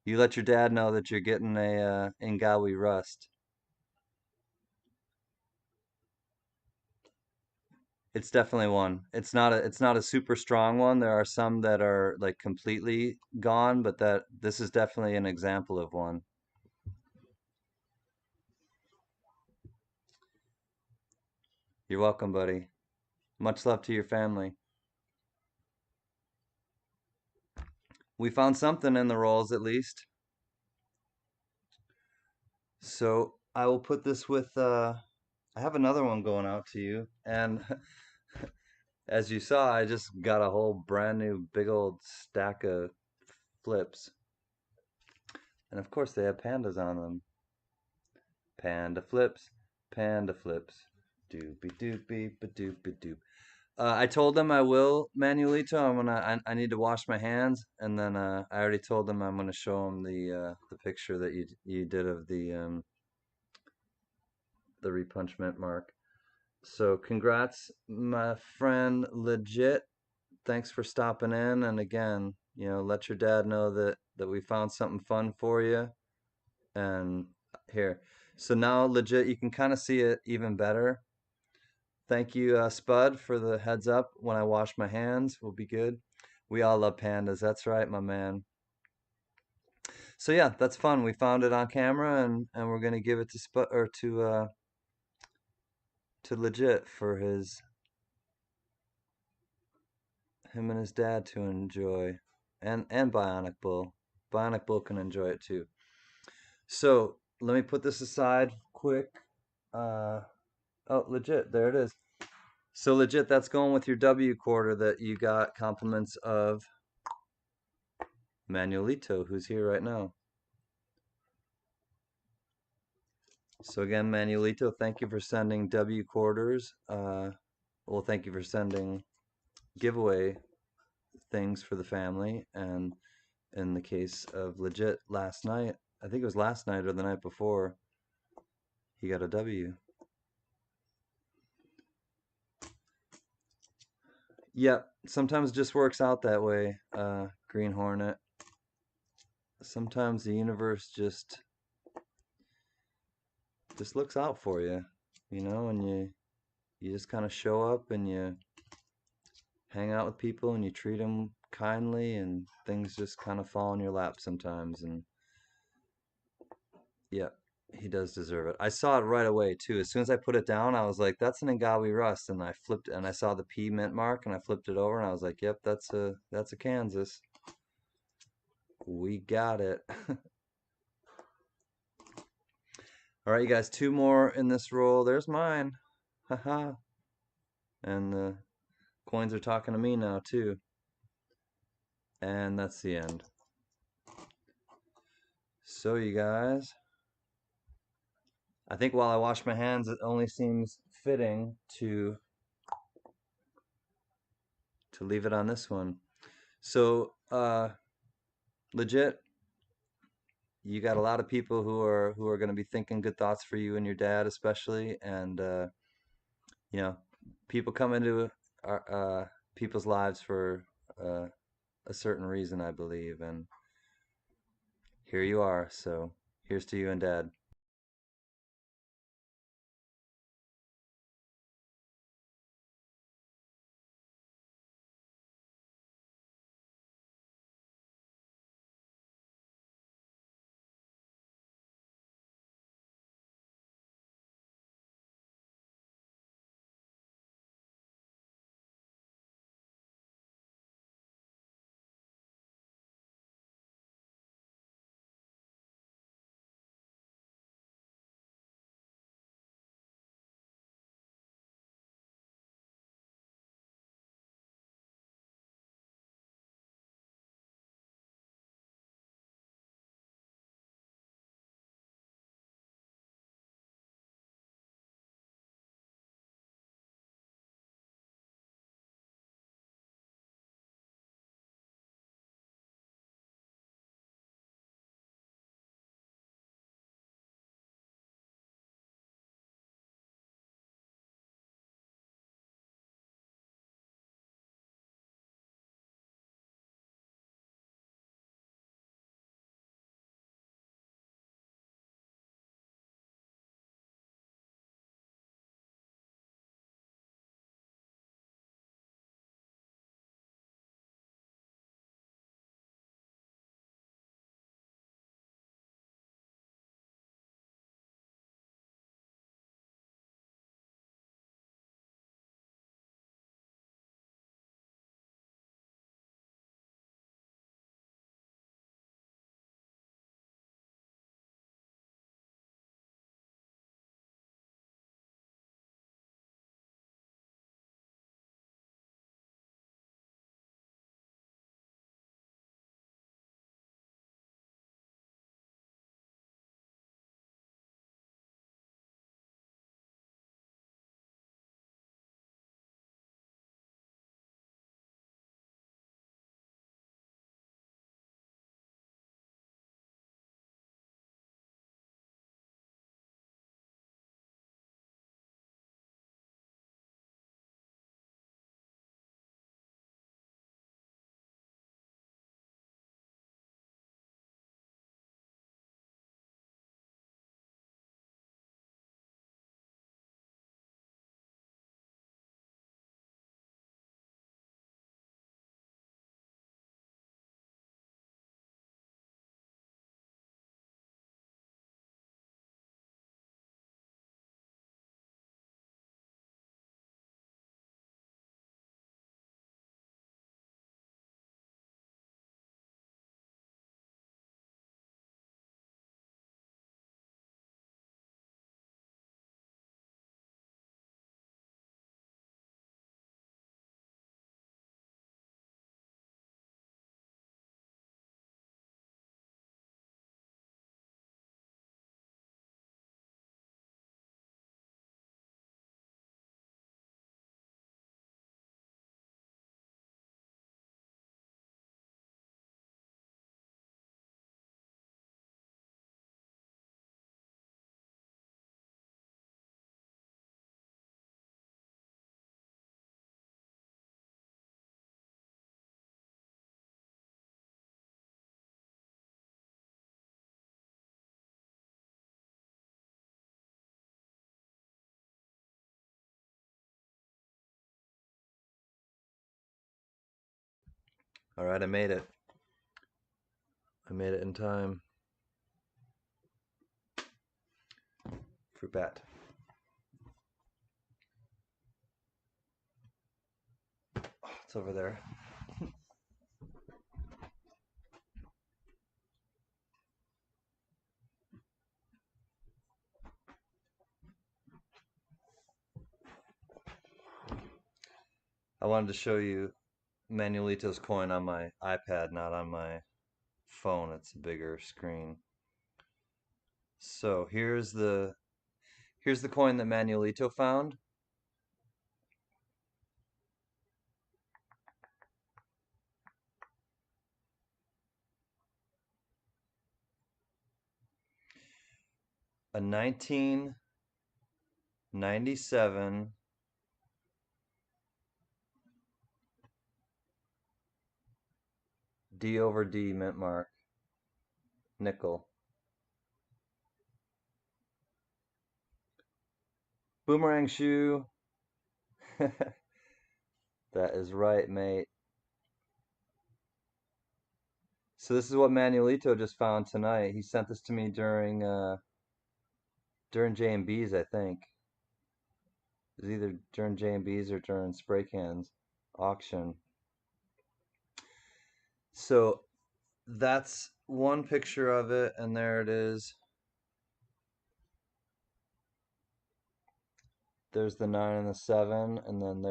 you let your dad know that you're getting a Ngawi rust. It's definitely one. It's not a super strong one. There are some that are like completely gone, but that this is definitely an example of one. You're welcome, buddy. Much love to your family. We found something in the rolls at least. So I will put this with I have another one going out to you, and as you saw, I just got a whole brand new big old stack of flips. And of course they have pandas on them. Panda flips, panda flips. Doopy doopy ba doopy doop. I told them I will, Manuelito. I need to wash my hands, and then I already told them I'm gonna show them the picture that you did of the repunchment mark. So congrats, my friend, legit. Thanks for stopping in, and again, let your dad know that we found something fun for you. And here, so now legit, you can kind of see it even better. Thank you, Spud, for the heads up. When I wash my hands, we'll be good. We all love pandas. That's right, my man. So yeah, that's fun. We found it on camera, and we're gonna give it to Spud or to legit for him and his dad to enjoy, and Bionic Bull. Bionic Bull can enjoy it too. So let me put this aside quick. Uh, oh, legit, there it is. So legit, that's going with your W quarter that you got compliments of Manuelito, who's here right now. So again, Manuelito, thank you for sending W quarters. Well, thank you for sending giveaway things for the family. And in the case of legit, last night, I think it was last night or the night before, he got a W. Yep, sometimes it just works out that way, Green Hornet. Sometimes the universe just just looks out for you, and you just kind of show up and you hang out with people and you treat them kindly and things just kind of fall in your lap sometimes. And yeah, he does deserve it. I saw it right away too. As soon as I put it down, I was like, "That's an Ngawi Rust," and I flipped and I saw the P mint mark and I flipped it over and I was like, "Yep, that's a Kansas. We got it." All right, you guys, two more in this roll. There's mine. Haha. And the coins are talking to me now too. And that's the end. So you guys, I think while I wash my hands, it only seems fitting to leave it on this one. So, legit, you got a lot of people who are going to be thinking good thoughts for you and your dad, especially, and you know, people come into our, people's lives for uh, a certain reason, I believe, and here you are. So, here's to you and dad. All right, I made it. I made it in time. Fruit bat. Oh, it's over there. I wanted to show you Manuelito's coin on my iPad, not on my phone. It's a bigger screen. So here's the coin that Manuelito found. A 1997 D over D mint mark nickel. Boomerang shoe. That is right, mate. So this is what Manuelito just found tonight. He sent this to me during J&B's, I think. It was either during J&B's or during Spray Cans auction. So that's one picture of it, and there it is. There's the 9 and the 7, and then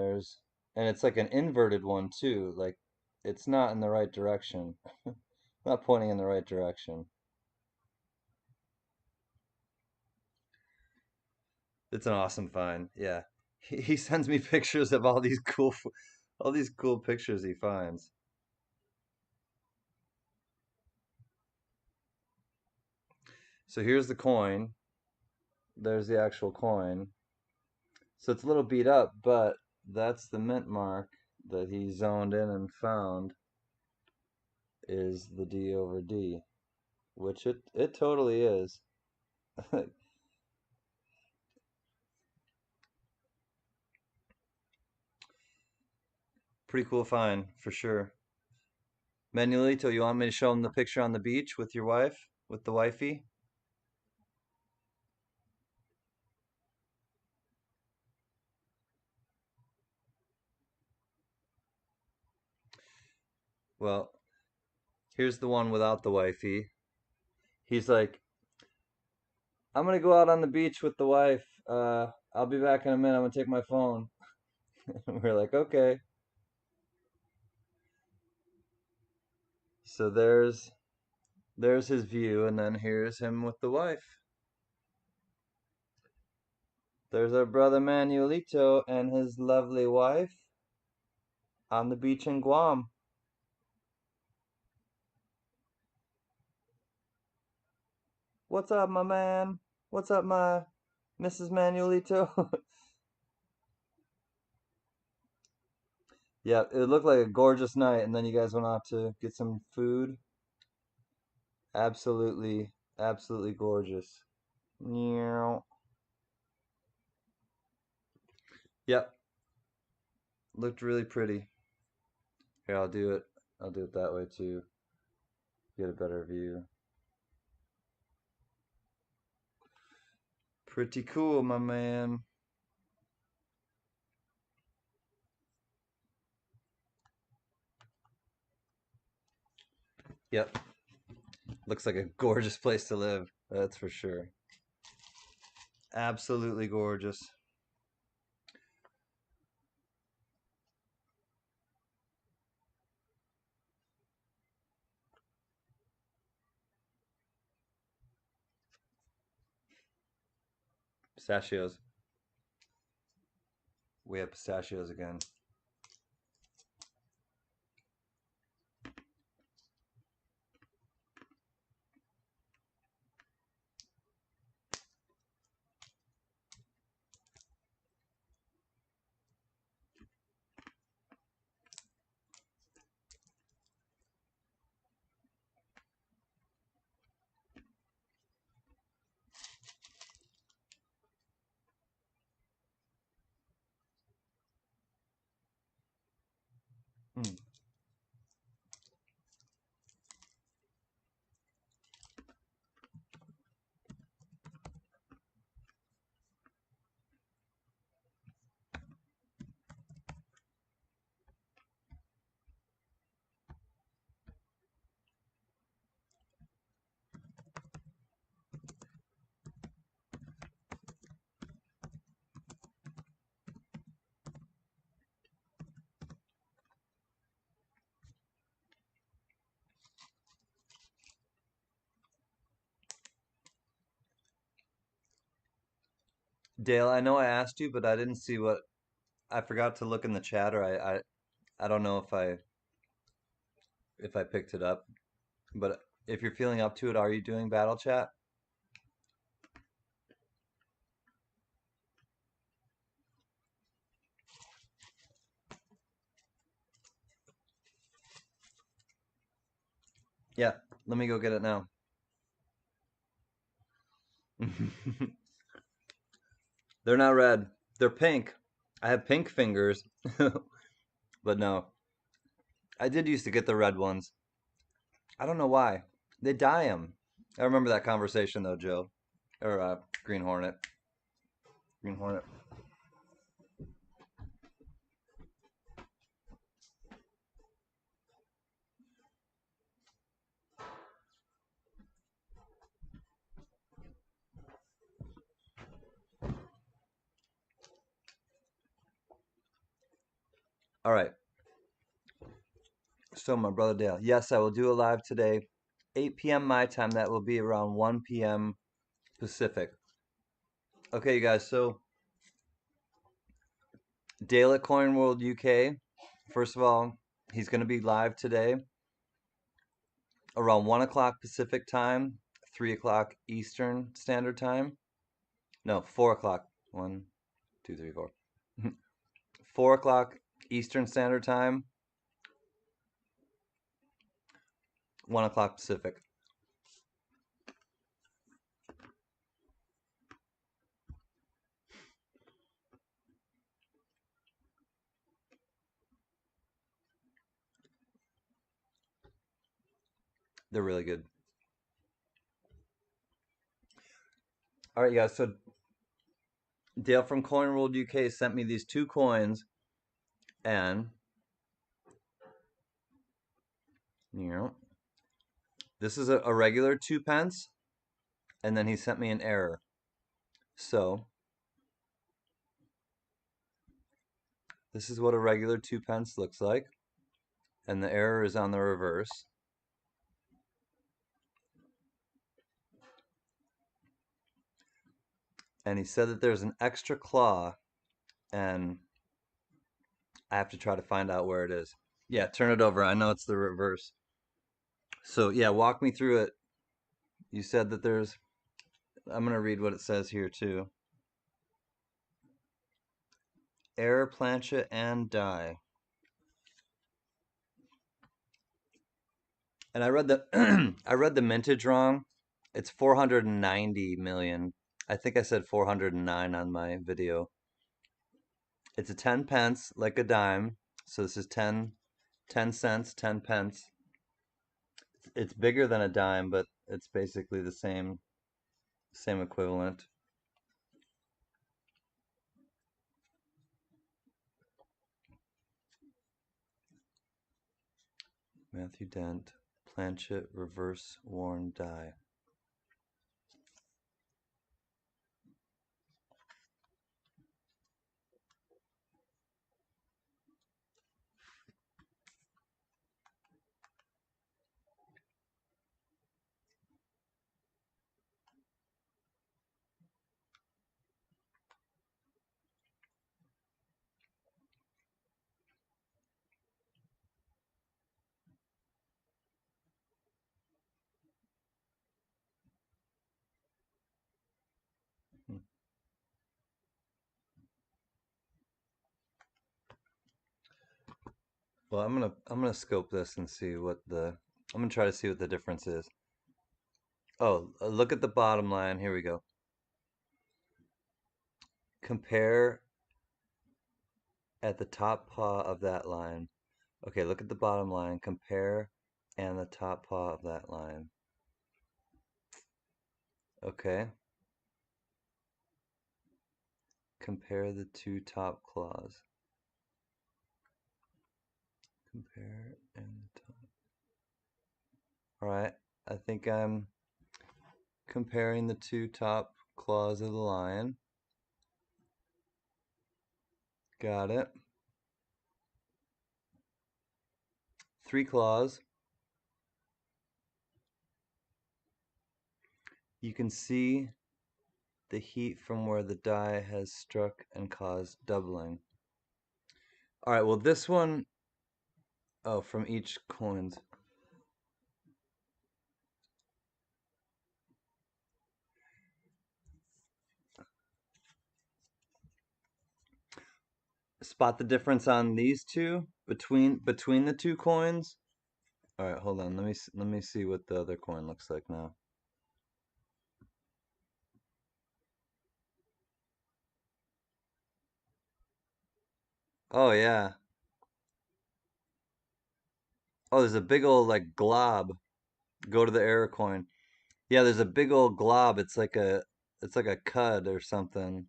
and it's like an inverted one too. Like it's not in the right direction. Not pointing in the right direction. It's an awesome find. Yeah. He sends me pictures of all these cool pictures he finds. So here's the coin. There's the actual coin. So it's a little beat up, but that's the mint mark that he zoned in and found is the D over D, which it totally is. Pretty cool find for sure. Manuelito, you want me to show him the picture on the beach with your wife, with the wifey? Well, here's the one without the wifey. He's like, I'm gonna go out on the beach with the wife. I'll be back in a minute. I'm gonna take my phone. We're like, okay. So there's his view, and then here's him with the wife. There's our brother Manuelito and his lovely wife on the beach in Guam. What's up, my man? What's up, my Mrs. Manuelito? Yeah, it looked like a gorgeous night, and then you guys went out to get some food. Absolutely, absolutely gorgeous. Meow. Yep, looked really pretty. Here, I'll do it. I'll do it that way too. Get a better view. Pretty cool, my man. Yep, looks like a gorgeous place to live. That's for sure. Absolutely gorgeous. Pistachios. We have pistachios again. Mm. Dale, I know I asked you, but I didn't see what I forgot to look in the chat, or I don't know if I picked it up. But if you're feeling up to it, are you doing battle chat? Yeah, let me go get it now. They're not red. They're pink. I have pink fingers. But no, I did used to get the red ones. I don't know why. They dye them. I remember that conversation though, Joe. Or Green Hornet. Green Hornet. All right. So my brother Dale. Yes, I will do a live today. 8 p.m. my time. That will be around 1 p.m. Pacific. Okay, you guys. So Dale at Coin World UK. First of all, he's going to be live today around 1 o'clock Pacific time, 3 o'clock Eastern Standard Time. No, 4 o'clock. 1, 2, 3, 4. 4 o'clock Eastern Standard Time, 1 o'clock Pacific. They're really good. All right, guys. So Dale from Coin World UK sent me these two coins, and you know, this is a regular 2 pence, and then he sent me an error. So this is what a regular 2 pence looks like, and the error is on the reverse. And he said that there's an extra claw, and I have to try to find out where it is. Yeah, turn it over. I know it's the reverse. So yeah, walk me through it. You said that there's. I'm gonna read what it says here too. Error, planchet, and die. And I read the I read the mintage wrong. It's 490 million. I think I said 409 on my video. It's a 10 pence, like a dime. So this is 10 cents, 10 pence. It's bigger than a dime, but it's basically the same equivalent. Matthew Dent, planchet, reverse, worn die. Hmm. Well, I'm gonna scope this and see what the I'm gonna try to see what the difference is. Oh, look at the bottom line. Here we go. Compare at the top paw of that line. Okay, look at the bottom line. Compare and the top paw of that line. Okay. Compare the two top claws. Compare and top. All right. I think I'm comparing the two top claws of the lion. Got it. 3 claws. You can see the heat from where the die has struck and caused doubling. All right, well, this one, oh, from each coins. Spot the difference on these two between the two coins. All right, hold on. Let me see what the other coin looks like now. Oh yeah. Oh, there's a big old like glob. Go to the error coin. Yeah, there's a big old glob. It's like a cud or something.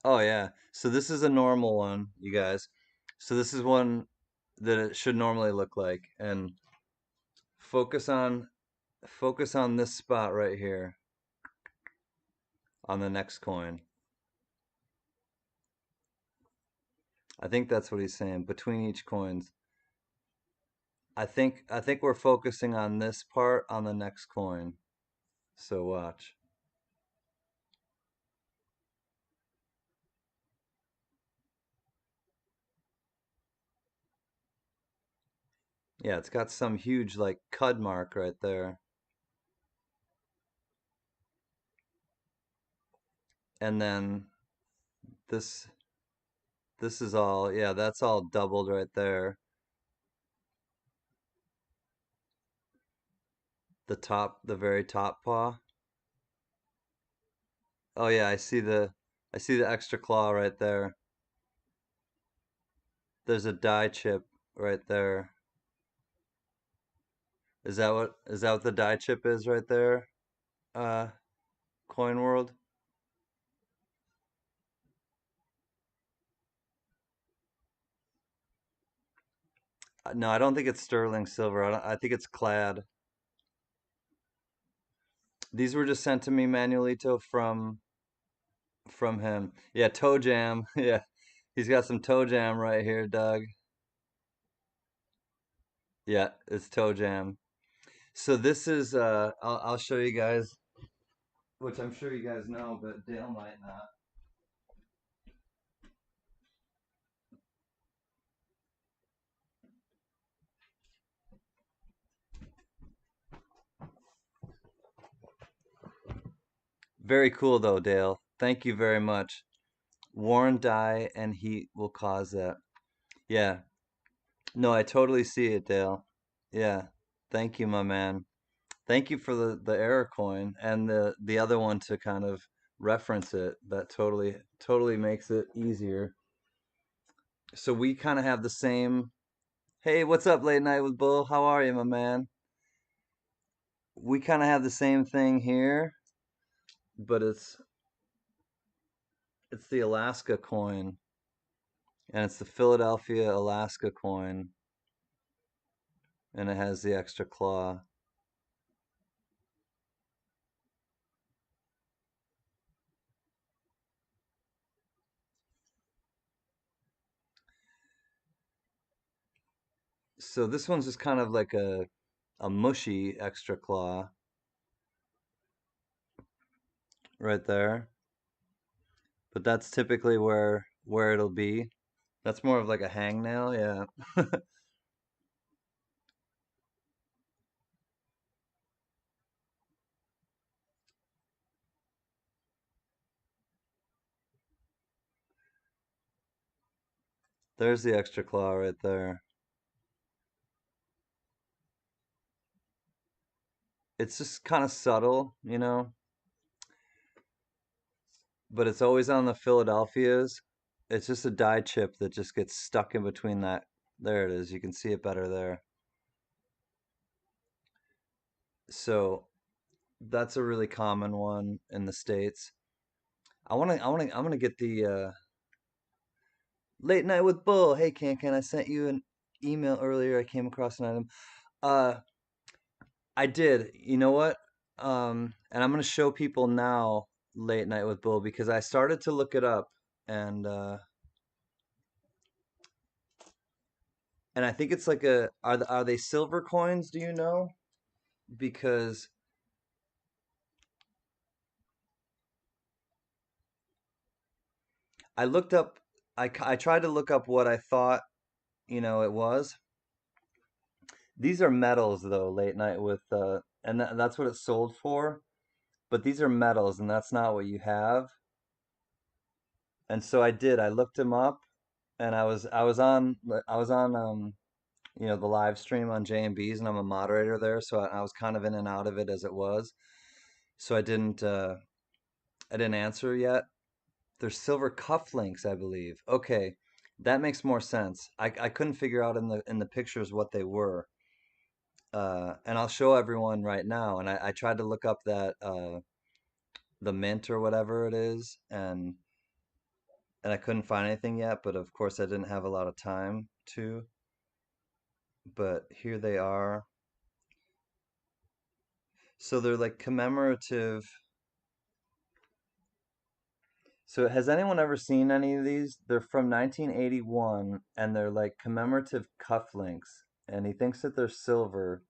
Oh yeah. So this is a normal one, you guys. So this is one that it should normally look like. And focus on focus on this spot right here on the next coin. I think that's what he's saying. Between each coins. I think we're focusing on this part on the next coin. So watch. Yeah, it's got some huge like cud mark right there. And then this this is all, yeah, that's all doubled right there. The very top paw. Oh yeah, I see the extra claw right there. There's a die chip right there. Is that what the die chip is right there? Uh Coin World? No, I don't think it's sterling silver. I think it's clad. These were just sent to me manualito from him. Yeah, toe jam. Yeah. He's got some toe jam right here, Doug. Yeah, it's toe jam. So this is I'll show you guys, which I'm sure you guys know, but Dale might not. Very cool though, Dale. Thank you very much. Worn dye and heat will cause that. Yeah. No, I totally see it, Dale. Yeah. Thank you, my man. Thank you for the error coin and the other one to kind of reference it. That totally makes it easier. So we kind of have the same. Hey, what's up, late night with Bull? How are you, my man? We kind of have the same thing here, but it's the Alaska coin, and it's the Philadelphia Alaska coin, and it has the extra claw. So this one's just kind of like a mushy extra claw right there, but that's typically where it'll be. That's more of like a hangnail, yeah. There's the extra claw right there. It's just kind of subtle, but it's always on the Philadelphias. It's just a die chip that just gets stuck in between that. There it is. You can see it better there. So that's a really common one in the States. I'm gonna get the late night with Bull. Hey, Can I sent you an email earlier. I came across an item. Uh, I did. You know what? And I'm gonna show people now late night with Bull because I started to look it up and and I think it's like are they silver coins? Do you know? because I looked up, I tried to look up what I thought, it was. These are metals though, late night with, and that's what it's sold for. But these are metals, and that's not what you have. And so I did. I looked them up, and I was on the live stream on J and B's, and I'm a moderator there, so I was kind of in and out of it as it was. So I didn't answer yet. There's silver cufflinks, I believe. Okay, that makes more sense. I couldn't figure out in the pictures what they were. And I'll show everyone right now. And I tried to look up that the mint or whatever it is, and I couldn't find anything yet. But of course, I didn't have a lot of time to. But here they are. So they're like commemorative. So has anyone ever seen any of these? They're from 1981, and they're like commemorative cufflinks. And he thinks that they're silver.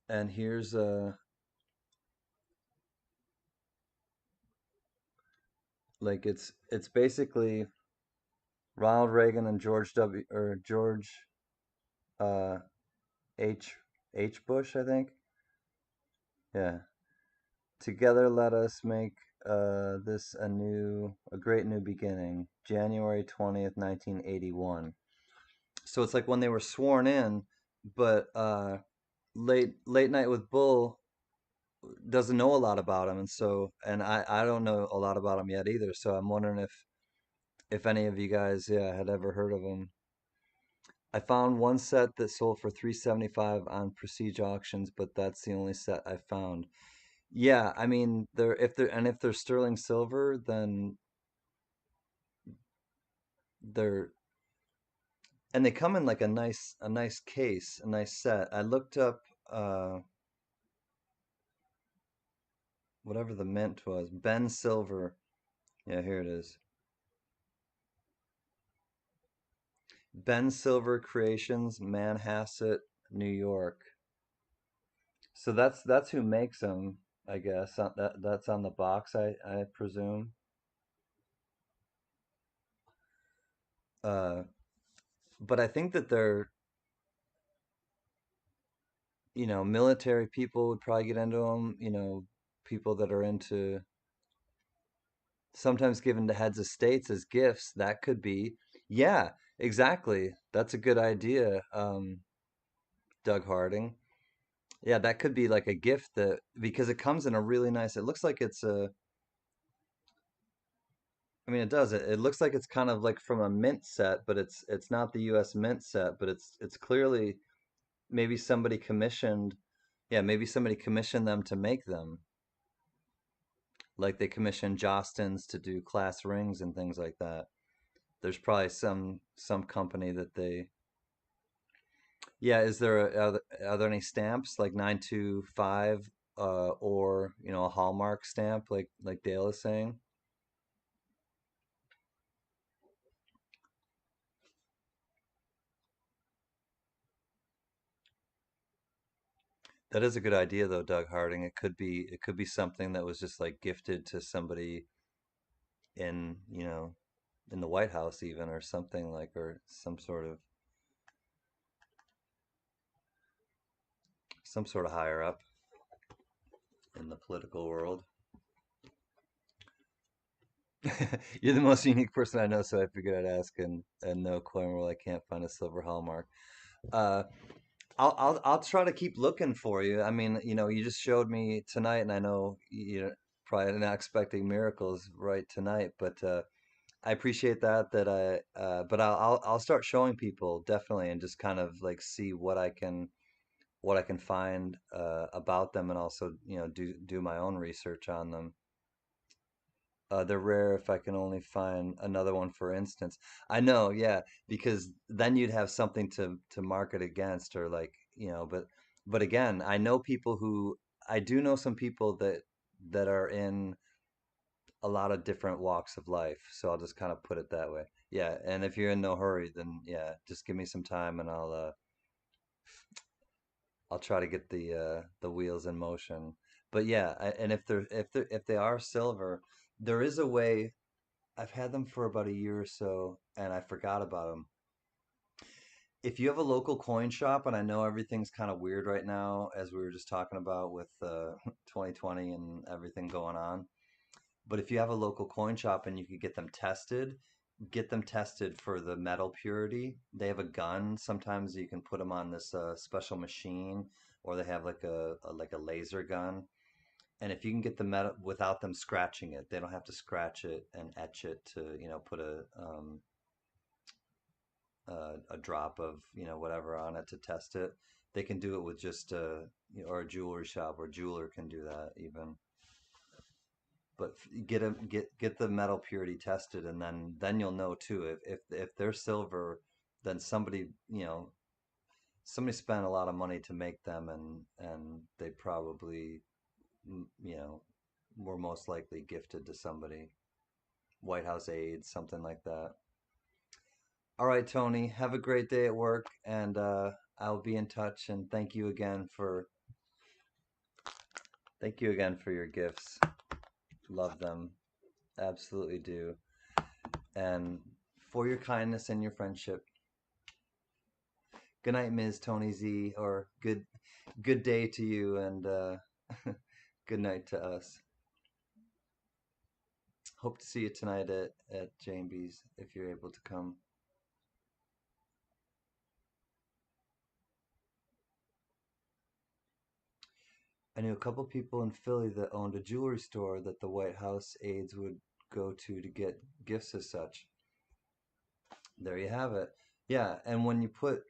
And here's like it's basically Ronald Reagan and George uh H Bush, I think. Yeah. Together let us make this a great new beginning. January 20th, 1981. So it's like when they were sworn in, but late night with Bull doesn't know a lot about him, and I don't know a lot about him yet either. So I'm wondering if any of you guys, yeah, had ever heard of him. I found one set that sold for 375 on Prestige auctions, but that's the only set I found. Yeah, I mean, if they're sterling silver, then they're and they come in like a nice case, a nice set. I looked up whatever the mint was, Ben Silver. Yeah, here it is. Ben Silver Creations, Manhasset, New York. So that's who makes them, I guess. That's on the box, I presume. Uh, but I think that military people would probably get into them. People that are into sometimes given to heads of states as gifts. That could be, yeah, exactly. That's a good idea, Doug Harding. Yeah, that could be like a gift that because it comes in a really nice. It looks like it's a. I mean, it does. It looks like it's kind of like from a mint set, but it's not the U.S. mint set, but it's clearly maybe somebody commissioned. Yeah, maybe somebody commissioned them to make them. Like they commissioned Jostens to do class rings and things like that. There's probably some company that they. Yeah, are there any stamps like 925 or a Hallmark stamp like Dale is saying? That is a good idea though, Doug Harding. It could be something that was just like gifted to somebody in the White House even or something like or some sort of higher up in the political world. You're the most unique person I know, so I figured I'd ask and no Cornwall, I can't find a silver hallmark. Uh, I'll try to keep looking for you. I mean, you just showed me tonight, and I know you're probably not expecting miracles right tonight, but I appreciate but I'll start showing people definitely, and just kind of like see what I can find about them, and also do my own research on them. They're rare if I can only find another one, for instance. I know, yeah, because then you'd have something to market against, or like, but again, I do know some people that are in a lot of different walks of life, so I'll just kind of put it that way. Yeah, and if you're in no hurry, then yeah, just give me some time and I'll try to get the wheels in motion. But yeah, and if they are silver, there is a way. I've had them for about a year or so, and I forgot about them. If you have a local coin shop, and I know everything's kind of weird right now, as we were just talking about with 2020 and everything going on. But if you have a local coin shop and you could get them tested for the metal purity. They have a gun. Sometimes you can put them on this special machine, or they have like a laser gun. And if you can get the metal without them scratching it, they don't have to scratch it and etch it to, put a drop of, whatever on it to test it. They can do it with just or a jewelry shop or jeweler can do that even. But get the metal purity tested, and then you'll know too if they're silver, then somebody spent a lot of money to make them, and they probably mm, you know were most likely gifted to somebody, White House aides, something like that. All right, Tony, have a great day at work, and I'll be in touch. And thank you again for your gifts. Love them, absolutely do, and for your kindness and your friendship. Good night, Ms. Tony Z, or good day to you, and good night to us. Hope to see you tonight at J&B's if you're able to come. I knew a couple people in Philly that owned a jewelry store that the White House aides would go to get gifts as such. There you have it. Yeah, and when you put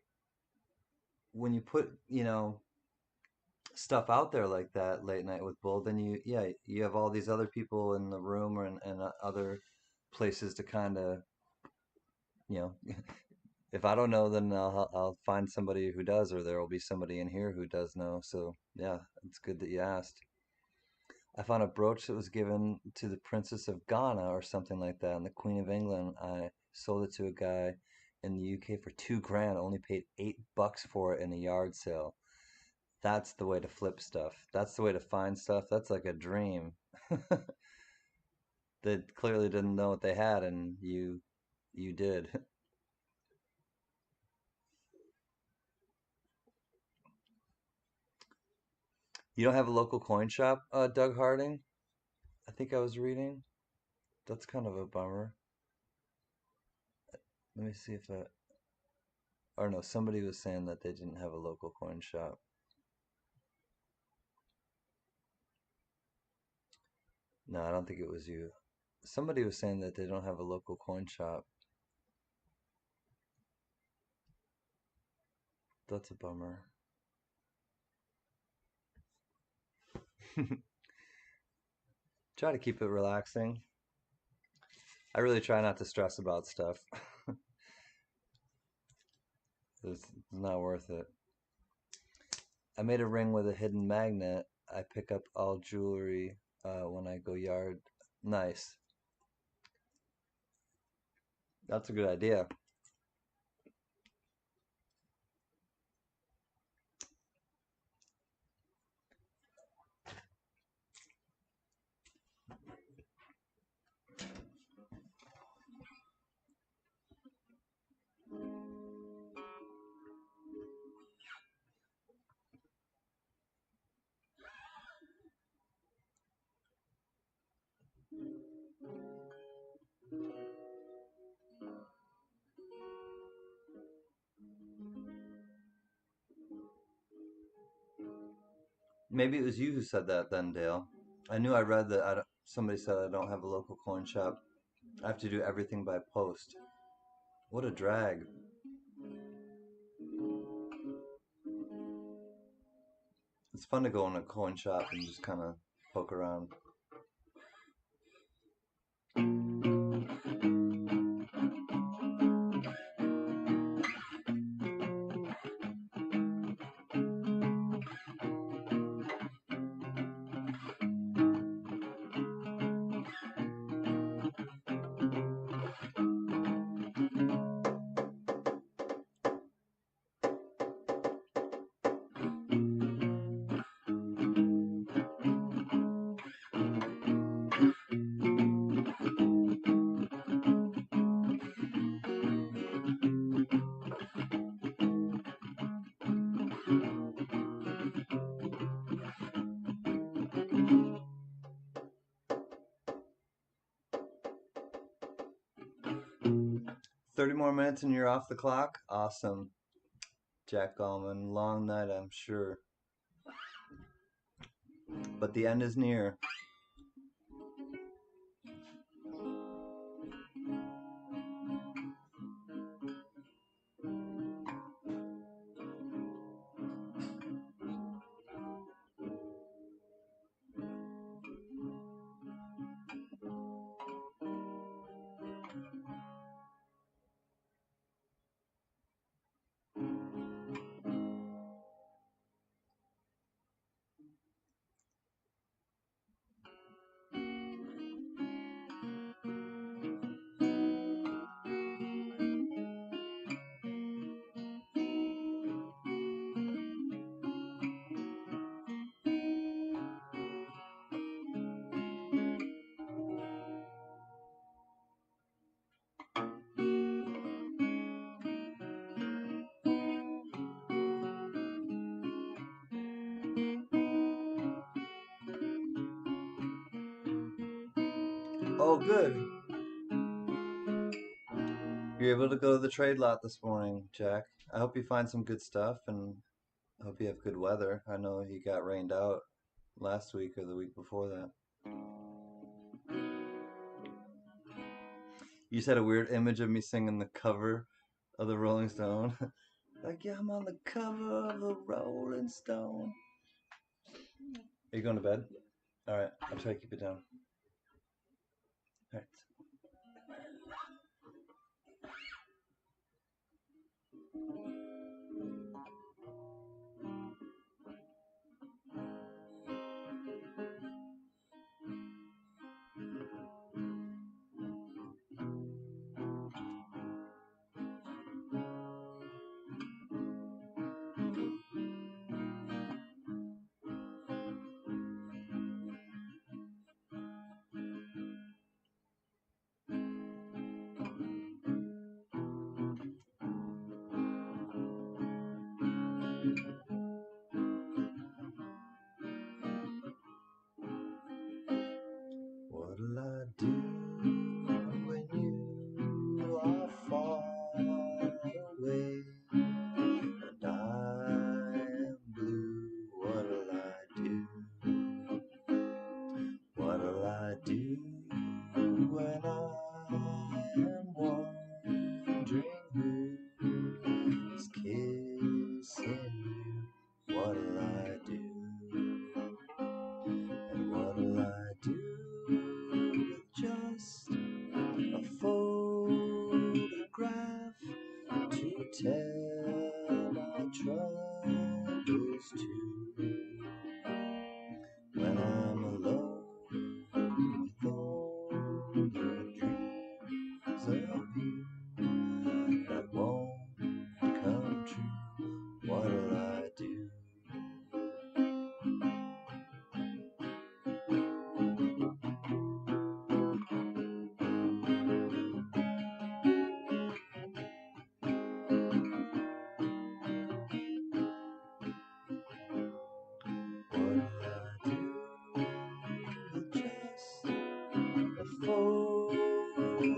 stuff out there like that late night with Bull, then you have all these other people in the room or and other places to kind of you know if I don't know, then I'll find somebody who does, or there will be somebody in here who does know. So yeah, it's good that you asked. I found a brooch that was given to the Princess of Ghana or something like that, and the Queen of England. I sold it to a guy in the UK for 2 grand. Only paid $8 for it in a yard sale. That's the way to flip stuff. That's the way to find stuff. That's like a dream. They clearly didn't know what they had, and you did. You don't have a local coin shop, Doug Harding? I think I was reading. That's kind of a bummer. Let me see if I. Or no, somebody was saying that they didn't have a local coin shop. No, I don't think it was you. Somebody was saying that they don't have a local coin shop. That's a bummer. Try to keep it relaxing. I really try not to stress about stuff. It's not worth it. I made a ring with a hidden magnet. I pick up all jewelry when I go yard. Nice. That's a good idea. Maybe it was you who said that then, Dale. I knew I read that somebody said I don't have a local coin shop. I have to do everything by post. What a drag. It's fun to go in a coin shop and just kind of poke around. 30 more minutes and you're off the clock? Awesome. Jack Allman, long night, I'm sure. But the end is near. Oh, good. You're able to go to the trade lot this morning, Jack. I hope you find some good stuff and I hope you have good weather. I know you got rained out last week or the week before that. You just had a weird image of me singing the cover of the Rolling Stone. Like, yeah, I'm on the cover of the Rolling Stone. Are you going to bed? All right, I'll try to keep it down. All right. What'll I do when you are far away and I am blue? What'll I do? What'll I do when I am wondering who's kissing you? What'll I do? And what'll I do with just a photograph to tell my troubles to when I'm alone with all the dreams of you that won't come true? What'll I do? What'll I do with just a photograph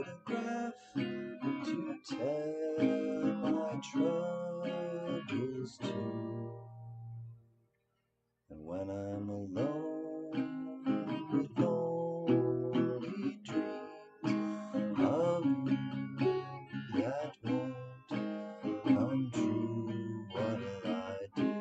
to tell my troubles to? And when I'm alone with only dreams of you that won't come true, what'll I do?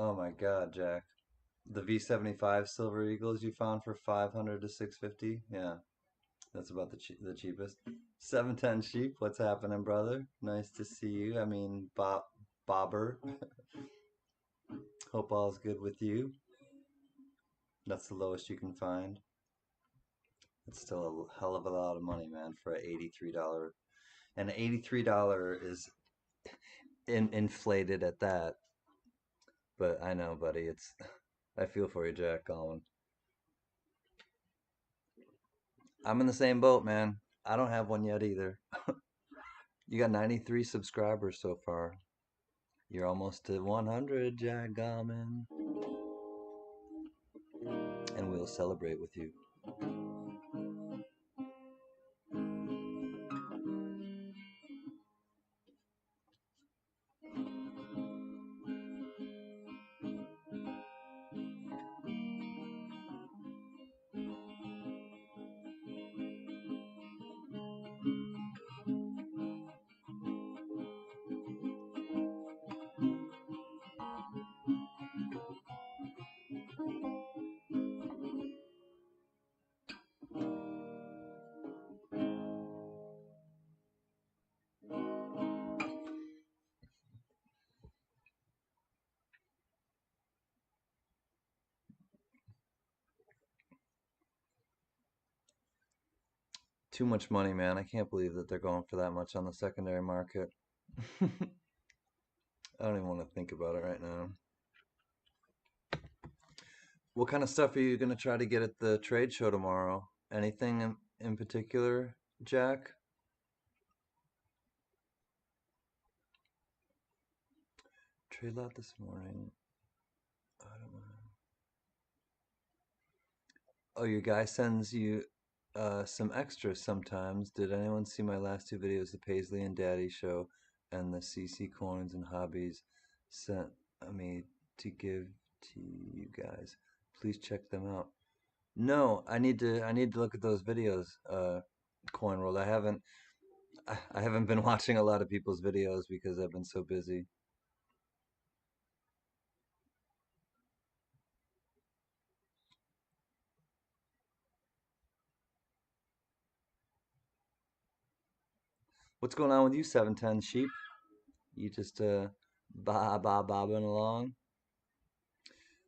Oh my God, Jack. The V75 Silver Eagles you found for 500 to 650? Yeah, that's about the cheapest. 710 sheep, what's happening, brother? Nice to see you. I mean, Bobber. Hope all's good with you. That's the lowest you can find. It's still a hell of a lot of money, man, for an $83. And $83 is inflated at that. But I know, buddy, it's I feel for you, Jack Collin. I'm in the same boat, man. I don't have one yet either. You got 93 subscribers so far. You're almost to 100, Jack Garmin. And we'll celebrate with you. Too much money, man. I can't believe that they're going for that much on the secondary market. I don't even want to think about it right now. What kind of stuff are you going to try to get at the trade show tomorrow? Anything in particular, Jack? Trade lot this morning. I don't know. Oh, your guy sends you some extras sometimes. Did anyone see my last two videos, the Paisley and Daddy show and the CC coins and hobbies sent me to give to you guys? Please check them out. No, I need to look at those videos, Coin World. I haven't been watching a lot of people's videos because I've been so busy. What's going on with you, 710 sheep? You just bobbing along?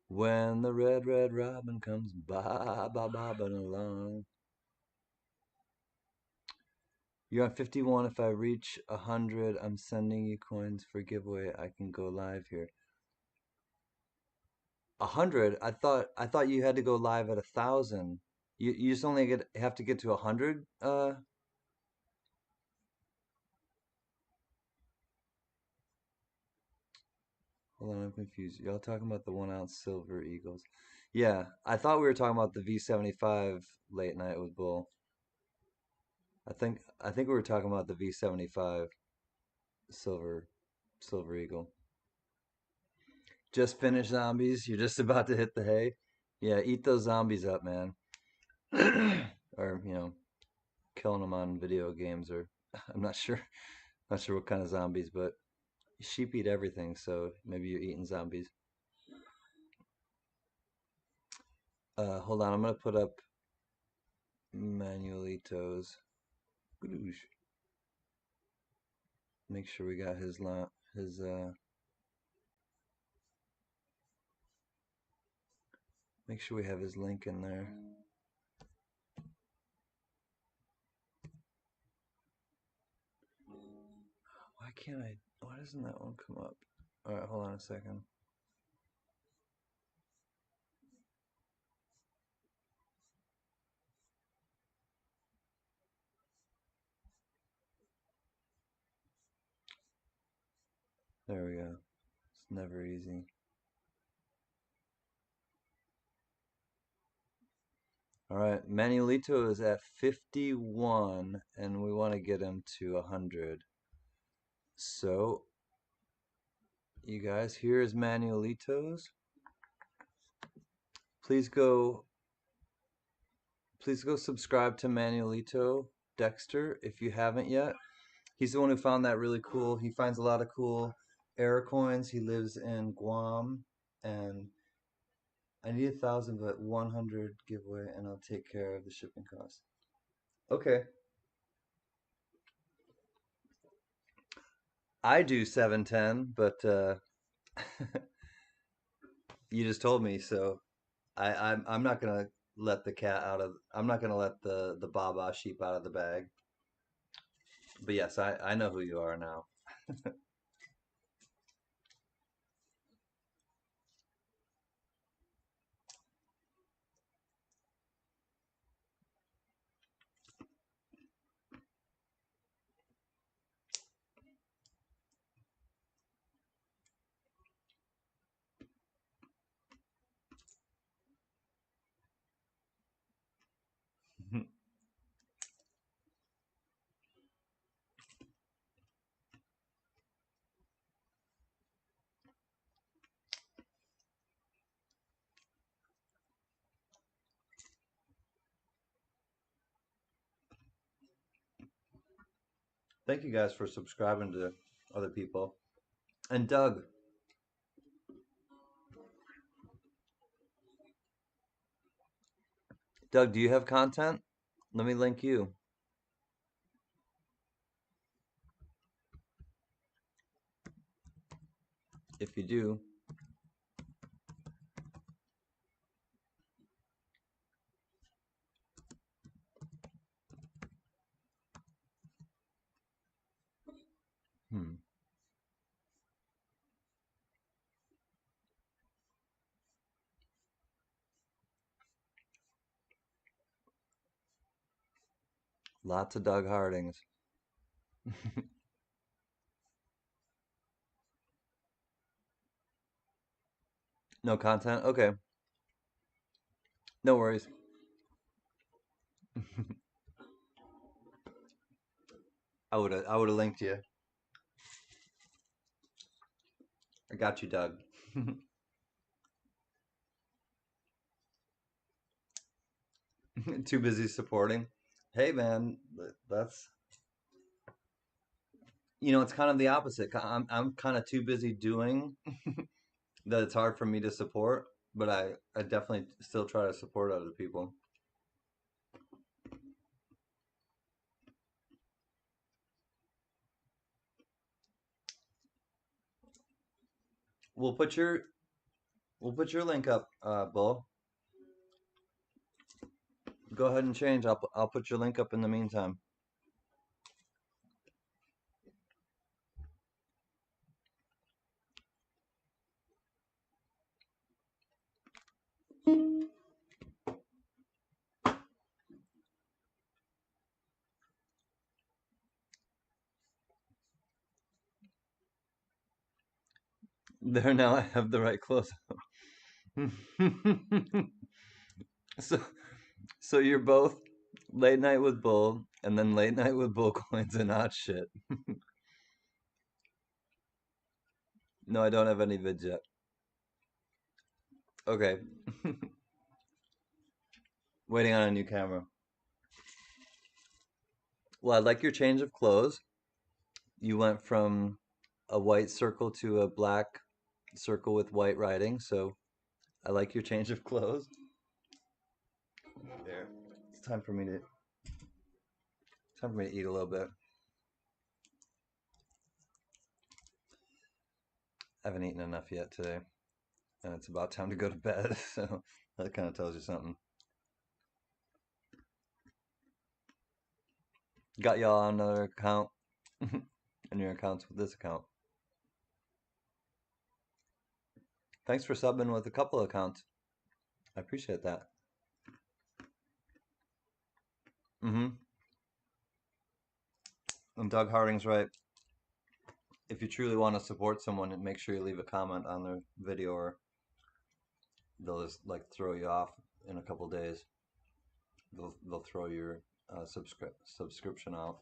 When the red robin comes bobbing along. You're on 51. If I reach 100, I'm sending you coins for giveaway. I can go live here. 100? I thought you had to go live at 1,000. You just only have to get to 100. Hold on, I'm confused. Y'all talking about the 1 ounce silver eagles? Yeah, I thought we were talking about the V75 late night with Bull. I think we were talking about the V75 silver silver eagle. Just finished zombies. You're just about to hit the hay. Yeah, eat those zombies up, man. Or killing them on video games, or I'm not sure what kind of zombies, but sheep eat everything, so maybe you're eating zombies. Hold on, I'm gonna put up Manuelitos. Make sure we got his. Make sure we have his link in there. Why can't I? Why doesn't that one come up? All right, hold on a second. There we go. It's never easy. All right, Manuelito is at 51, and we want to get him to 100. So, you guys, here is Manuelitos. Please go, please go subscribe to Manuelito Dexter if you haven't yet. He's the one who found that really cool. He finds a lot of cool error coins. He lives in Guam, and I need 1,000, but 100 giveaway, and I'll take care of the shipping costs. Okay. I do 710, but you just told me, so I'm not gonna let the cat out of. I'm not gonna let the Baba sheep out of the bag. But yes, I know who you are now. Thank you guys for subscribing to other people. And Doug, do you have content? Let me link you. If you do, hmm, lots of Doug Hardings. No content? Okay, no worries. I would have linked you. I got you, Doug. Too busy supporting. Hey, man, that's it's kind of the opposite. I'm kind of too busy doing that. It's hard for me to support, but I definitely still try to support other people. We'll put your we'll put your link up, Bull. Go ahead and change. I'll put your link up in the meantime. There now, I have the right close. so so you're both late night with Bull and then late night with Bull coins and hot shit. No, I don't have any vids yet. Okay. Waiting on a new camera. Well, I like your change of clothes. You went from a white circle to a black circle with white writing, so I like your change of clothes. There. It's time for me to eat a little bit. I haven't eaten enough yet today, and it's about time to go to bed, so that kind of tells you something. Got y'all on another account, and your accounts with this account. Thanks for subbing with a couple of accounts. I appreciate that. Mm-hmm. And Doug Harding's right. If you truly want to support someone, make sure you leave a comment on their video, or they'll just like throw you off in a couple days. They'll throw your subscription off.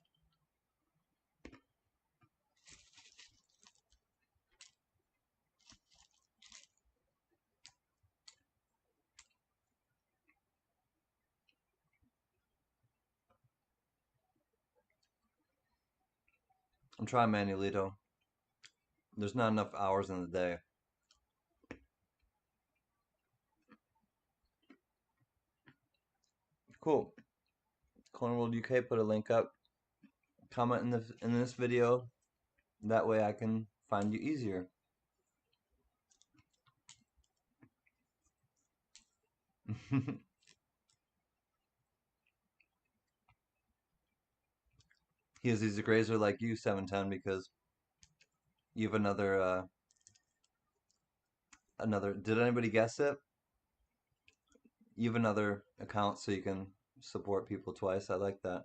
I'm trying Manuelito. There's not enough hours in the day. Cool. Cornworld UK put a link up. Comment in this video. That way I can find you easier. He's a grazer like you, 710, because you have another. Did anybody guess it? You have another account so you can support people twice. I like that.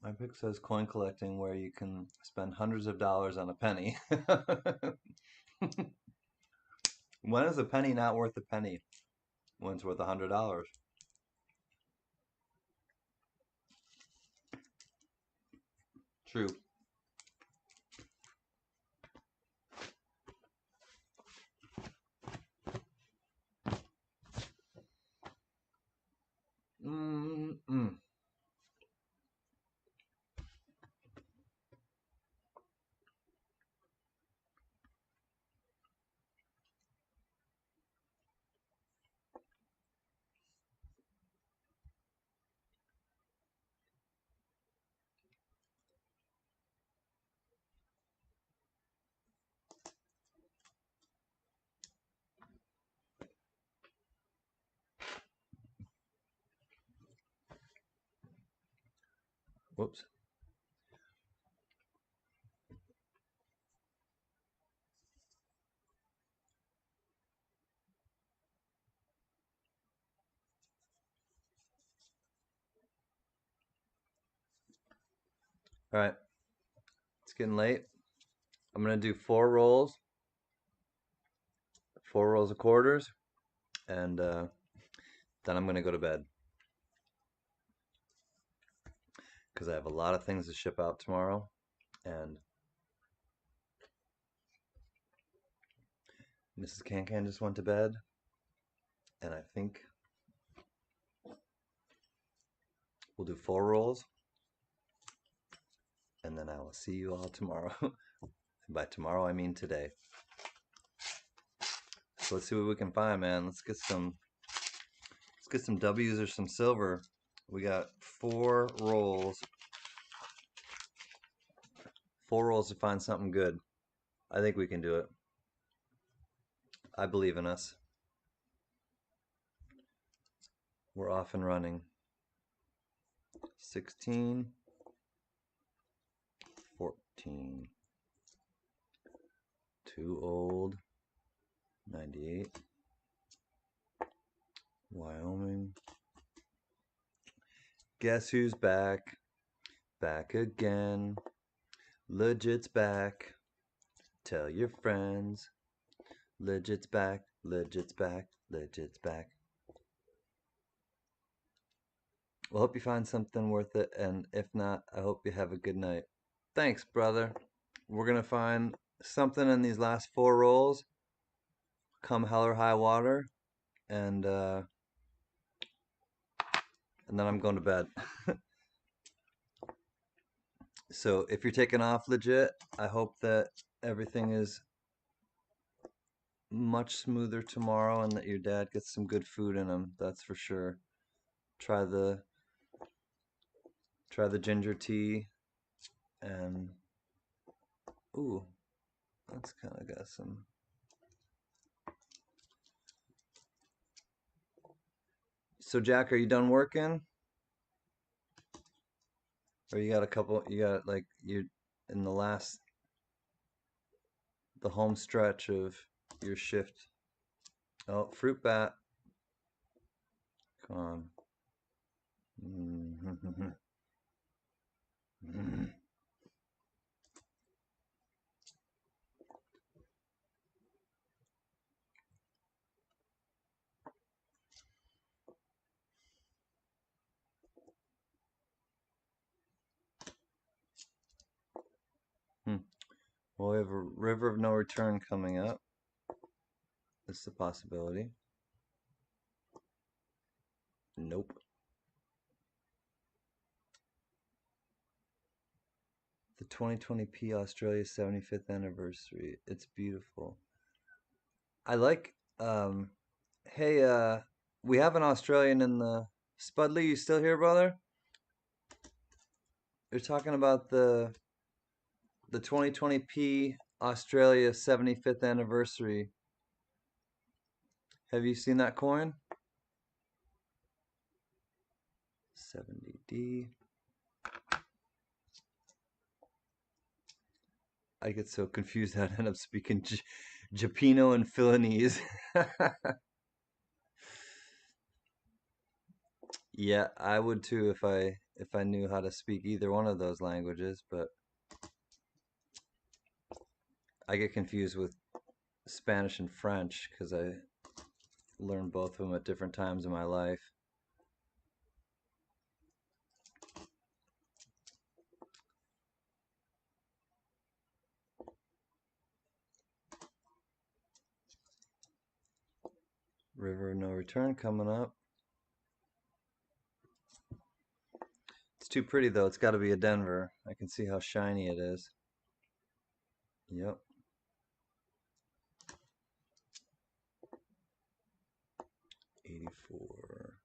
My pic says coin collecting, where you can spend hundreds of dollars on a penny. When is a penny not worth a penny? When it's worth $100. True. Mm-mm. Whoops. All right, it's getting late. I'm gonna do 4 rolls of quarters, and then I'm gonna go to bed because I have a lot of things to ship out tomorrow, and Mrs. Can just went to bed, and I think we'll do 4 rolls, and then I will see you all tomorrow. And by tomorrow, I mean today. So let's see what we can find, man. Let's get some W's or some silver. We got 4 rolls. 4 rolls to find something good. I think we can do it. I believe in us. We're off and running. 16, 14. Too old. 98. Wyoming. Guess who's back? Back again. Legit's back. Tell your friends. Legit's back. Legit's back. Legit's back. Well, hope you find something worth it, and if not, I hope you have a good night. Thanks, brother. We're gonna find something in these last 4 rolls, come hell or high water, and then I'm going to bed. So if you're taking off legit, I hope that everything is much smoother tomorrow and that your dad gets some good food in him. That's for sure. Try the ginger tea, and ooh, that's kind of got some. So Jack, are you done working? Or you got a couple, you got like you in the home stretch of your shift. Oh, fruit bat. Come on. Well, we have a river of no return coming up. This is a possibility. Nope. The 2020 Australia 75th anniversary. It's beautiful. I like, hey, we have an Australian in the, Spudley, you still here, brother? You're talking about the 2020 Australia 75th anniversary. Have you seen that coin? 70D. I get so confused I'd end up speaking Japino and Philinese. Yeah, I would too if I knew how to speak either one of those languages, but I get confused with Spanish and French because I learned both of them at different times in my life. River of No Return coming up. It's too pretty though. It's got to be a Denver. I can see how shiny it is. Yep. '84.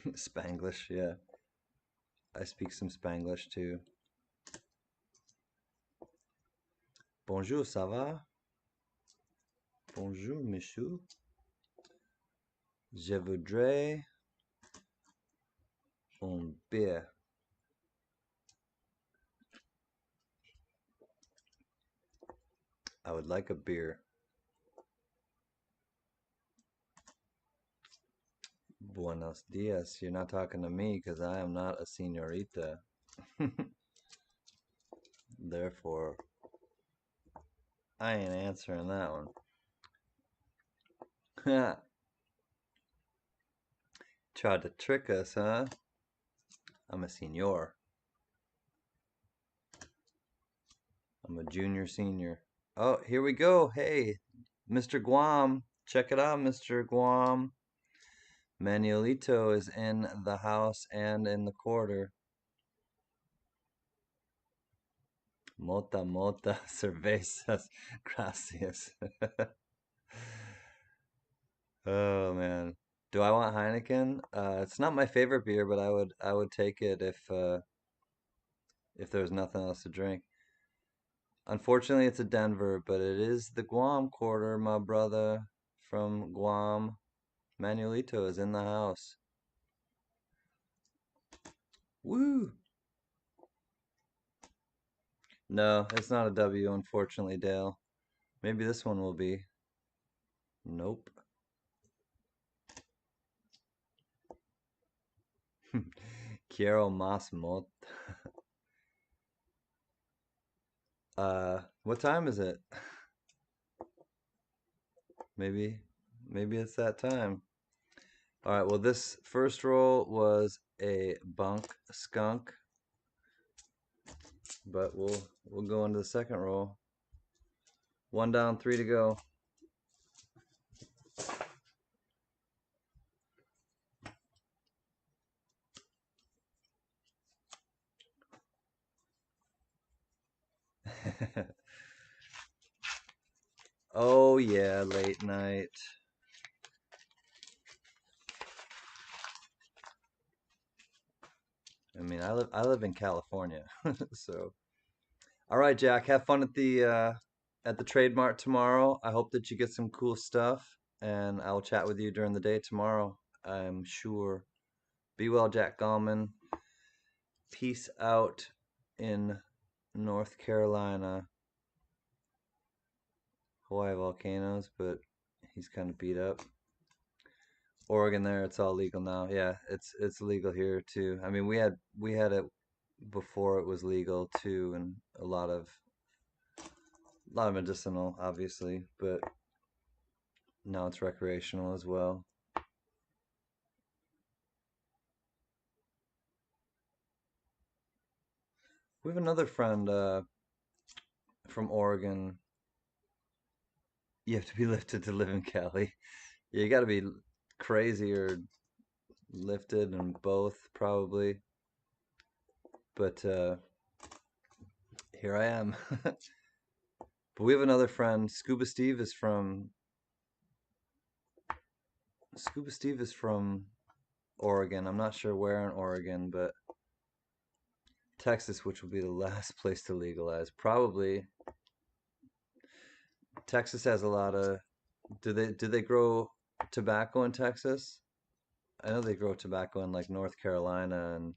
Spanglish, yeah. I speak some Spanglish too. Bonjour, ça va? Bonjour, monsieur. Je voudrais un bière. I would like a beer. Buenos dias. You're not talking to me because I am not a señorita. Therefore, I ain't answering that one. Tried to trick us, huh? I'm a senior. I'm a junior senior. Oh, here we go. Hey, Mr. Guam. Check it out, Mr. Guam. Manuelito is in the house and in the quarter. Mota, mota, cervezas. Gracias. Oh man. Do I want Heineken? It's not my favorite beer, but I would take it if there was nothing else to drink. Unfortunately, it's a Denver, but it is the Guam quarter, my brother from Guam. Manuelito is in the house. Woo! No, it's not a W, unfortunately, Dale. Maybe this one will be. Nope. Quiero más mot. What time is it? Maybe, maybe it's that time. All right, well, this first roll was a bunk skunk, but we'll go into the second roll. One down, three to go. Oh yeah, late night. I mean, I live in California, so. All right, Jack. Have fun at the Trade Mart tomorrow. I hope that you get some cool stuff, and I will chat with you during the day tomorrow. I'm sure. Be well, Jack Gallman. Peace out in North Carolina. Hawaii volcanoes, but he's kind of beat up. Oregon, there, it's all legal now. Yeah, it's legal here too. I mean, we had it before it was legal too, and a lot of medicinal, obviously, but now it's recreational as well. We have another friend from Oregon. You have to be lifted to live in Cali. You got to be crazy or lifted, and both probably. But here I am. But we have another friend. Scuba Steve is from Oregon. I'm not sure where in Oregon, but Texas, which will be the last place to legalize. Probably Texas has a lot of. Do they grow tobacco in Texas? I know they grow tobacco in like North Carolina, and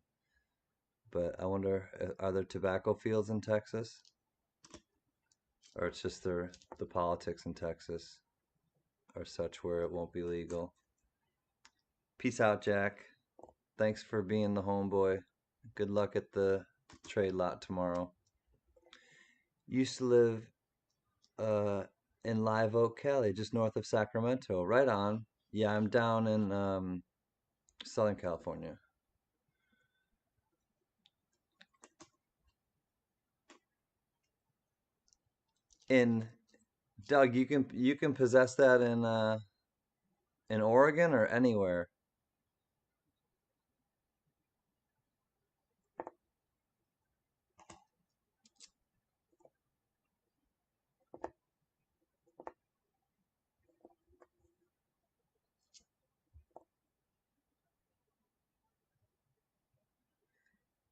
but I wonder, are there tobacco fields in Texas, or it's just the politics in Texas are such where it won't be legal. Peace out, Jack. Thanks for being the homeboy. Good luck at the trade lot tomorrow. Used to live in Live Oak, Cali, just north of Sacramento. Right on. Yeah, I'm down in Southern California. In Doug, you can possess that in Oregon or anywhere.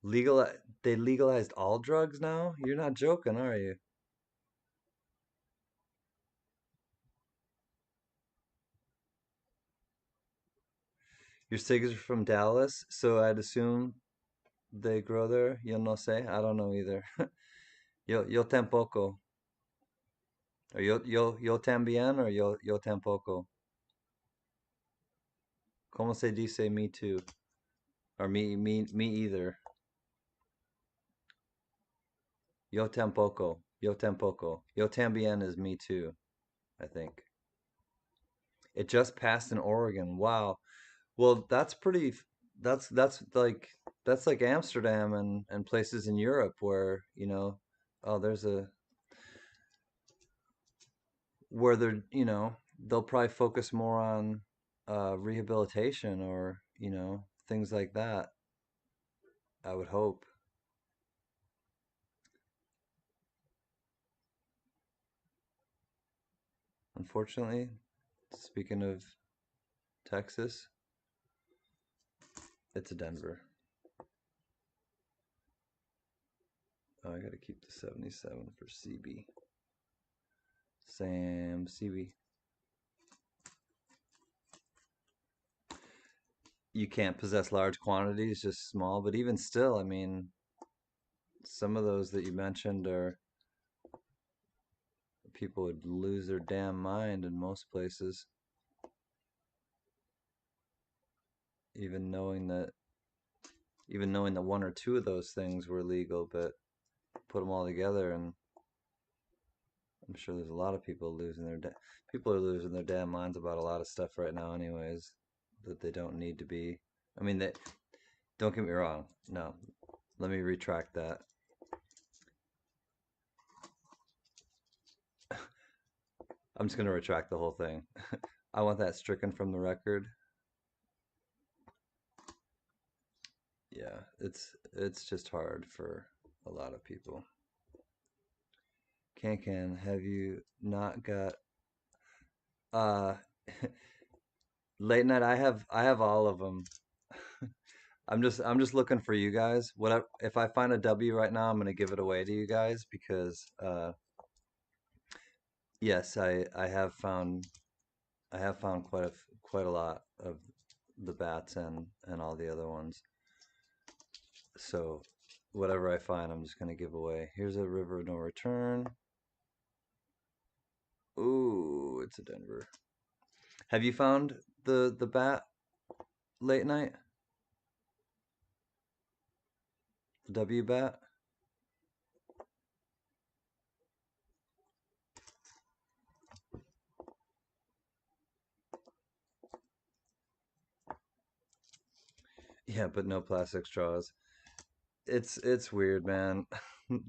Legal They legalized all drugs now? You're not joking, are you? Your cigs are from Dallas, so I'd assume they grow there. Yo no sé. I don't know either. Yo tampoco. Or yo también or yo tampoco? ¿Cómo se dice me too? Or me either. Yo tampoco. Yo tampoco. Yo también is me too, I think. It just passed in Oregon. Wow. Well, that's like Amsterdam and places in Europe where, oh, there's a where they'll probably focus more on rehabilitation or, things like that, I would hope. Unfortunately, speaking of Texas, it's a Denver. Oh, I gotta keep the 77 for CB. Sam CB. You can't possess large quantities, just small, but even still, I mean, some of those that you mentioned are people would lose their damn mind in most places, even knowing that one or two of those things were legal, but put them all together, and I'm sure there's a lot of people are losing their damn minds about a lot of stuff right now, anyways, that they don't need to be. I mean, they don't get me wrong. No, let me retract that. I'm just gonna retract the whole thing. I want that stricken from the record. Yeah, it's just hard for a lot of people. Can have you not got uh late night? I have all of them. I'm just looking for you guys. What if I find a W right now, I'm gonna give it away to you guys because yes, I have found quite a lot of the bats and all the other ones. So whatever I find, I'm just gonna give away. Here's a River of No Return. Ooh, it's a Denver. Have you found the bat late night? The W bat? Yeah, but no plastic straws. It's weird, man.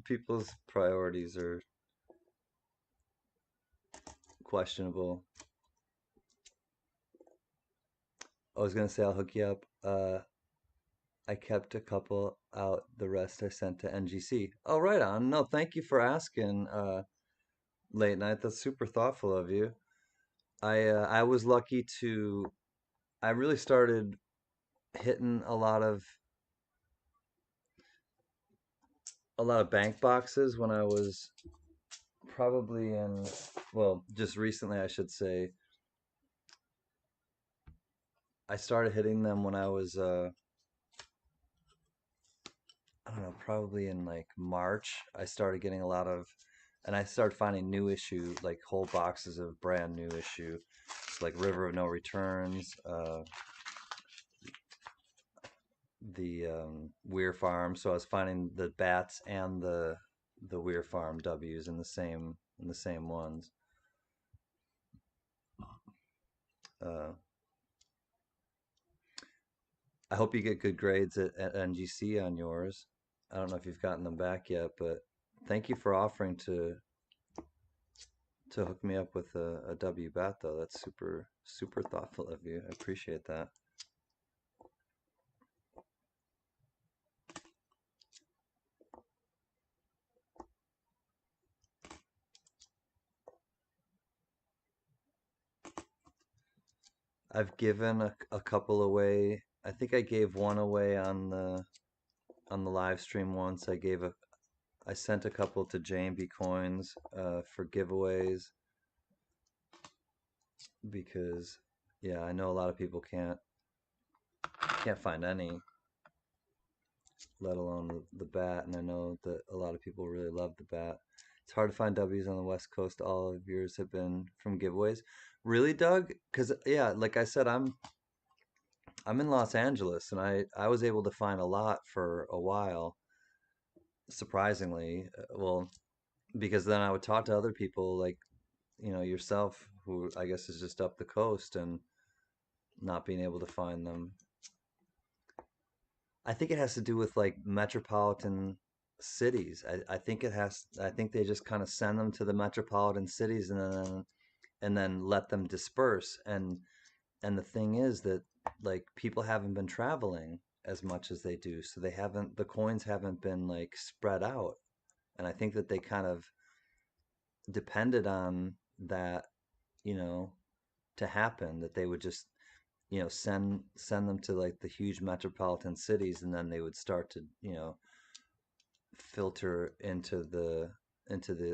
People's priorities are questionable. I was gonna say I'll hook you up. I kept a couple out. The rest I sent to NGC. Oh, right on. No, thank you for asking. Late night. That's super thoughtful of you. I was lucky to. I really started hitting a lot of bank boxes when I was probably in, well, just recently I should say. I started hitting them when I was I don't know, probably in like March. I started getting a lot of, and I started finding new issue, like whole boxes of brand new issue. It's like River of No Returns, the Weir Farm. So I was finding the bats and the Weir Farm W's in the same ones. Uh, I hope you get good grades at NGC on yours. I don't know if you've gotten them back yet, but thank you for offering to hook me up with a W bat though. That's super super thoughtful of you. I appreciate that. I've given a couple away. I think I gave one away on the live stream once. I sent a couple to JB Coins for giveaways because yeah, I know a lot of people can't find any, let alone the bat, and I know that a lot of people really love the bat. It's hard to find W's on the West Coast. All of yours have been from giveaways. Really, Doug? Because yeah, like I said, I'm in Los Angeles, and I was able to find a lot for a while, surprisingly. Well, because then I would talk to other people like yourself, who I guess is just up the coast and not being able to find them. I think it has to do with like metropolitan cities. I think they just kind of send them to the metropolitan cities and then let them disperse. And the thing is that like people haven't been traveling as much as they do, so the coins haven't been like spread out. And I think that they kind of depended on that, you know, to happen, that they would just send them to like the huge metropolitan cities, and then they would start to filter into the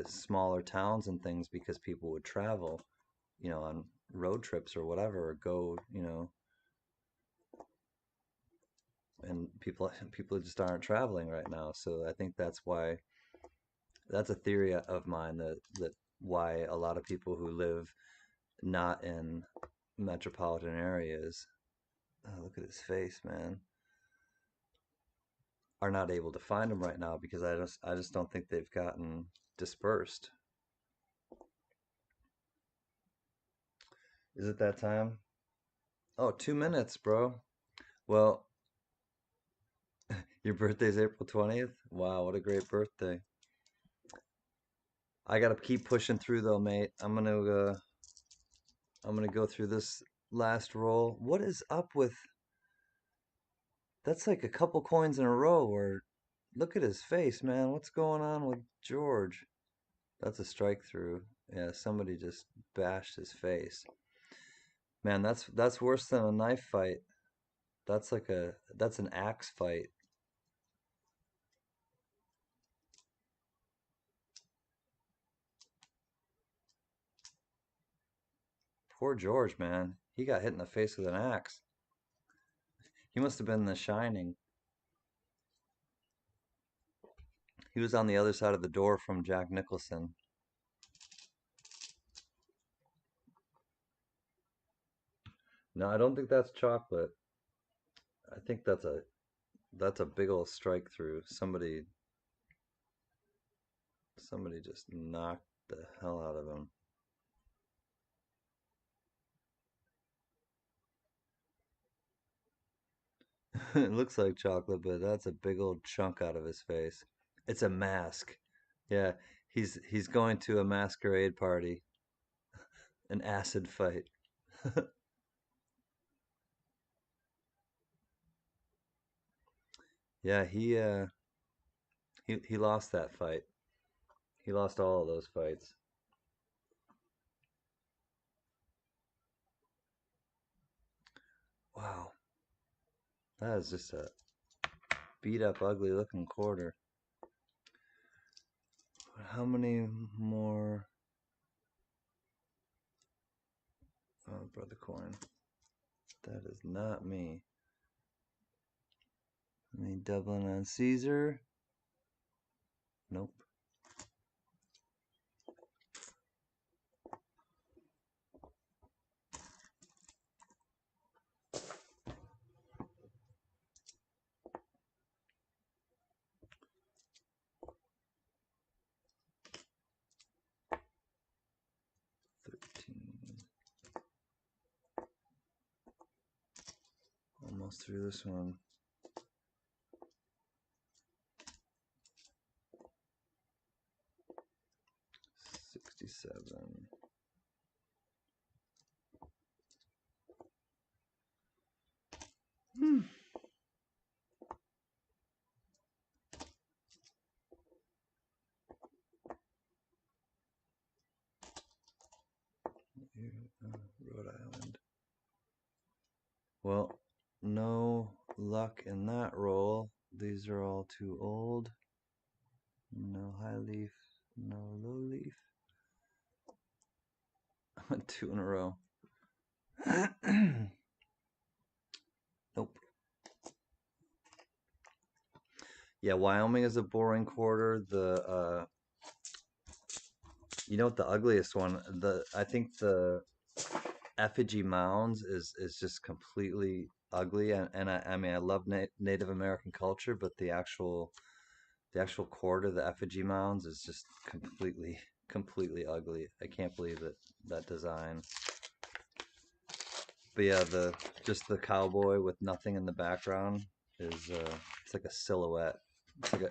smaller towns and things, because people would travel on road trips or whatever, or go and people just aren't traveling right now. So I think that's a theory of mine, that why a lot of people who live not in metropolitan areas, oh, look at his face, man, are not able to find them right now, because I just don't think they've gotten dispersed. Is it that time? Oh, 2 minutes, bro. Well, your birthday's April 20th? Wow, what a great birthday. I gotta keep pushing through though, mate. I'm gonna go through this last roll. What is up with that's like a couple coins in a row where look at his face, man. What's going on with George? That's a strike through. Yeah, somebody just bashed his face. Man, that's worse than a knife fight. That's an axe fight. Poor George, man. He got hit in the face with an axe. He must have been in The Shining. He was on the other side of the door from Jack Nicholson. No, I don't think that's chocolate. I think that's a big old strike through. Somebody just knocked the hell out of him. It looks like chocolate, but that's a big old chunk out of his face. It's a mask. Yeah, he's going to a masquerade party, an acid fight. Yeah, he lost that fight. He lost all of those fights. Wow, that is just a beat up, ugly looking quarter. How many more? Oh, brother coin. That is not me. Any doubling on Caesar? Nope. Almost through this one. 67. Hmm. Rhode Island. Well, no luck in that roll. These are all too old. No high leaf, no low leaf. Two in a row. Nope. Yeah, Wyoming is a boring quarter. You know what the ugliest one? The I think the effigy mounds is just completely ugly, and I mean I love Native American culture, but the actual core to the effigy mounds is just completely ugly. I can't believe that design. But yeah, the just the cowboy with nothing in the background is it's like a silhouette. It's like a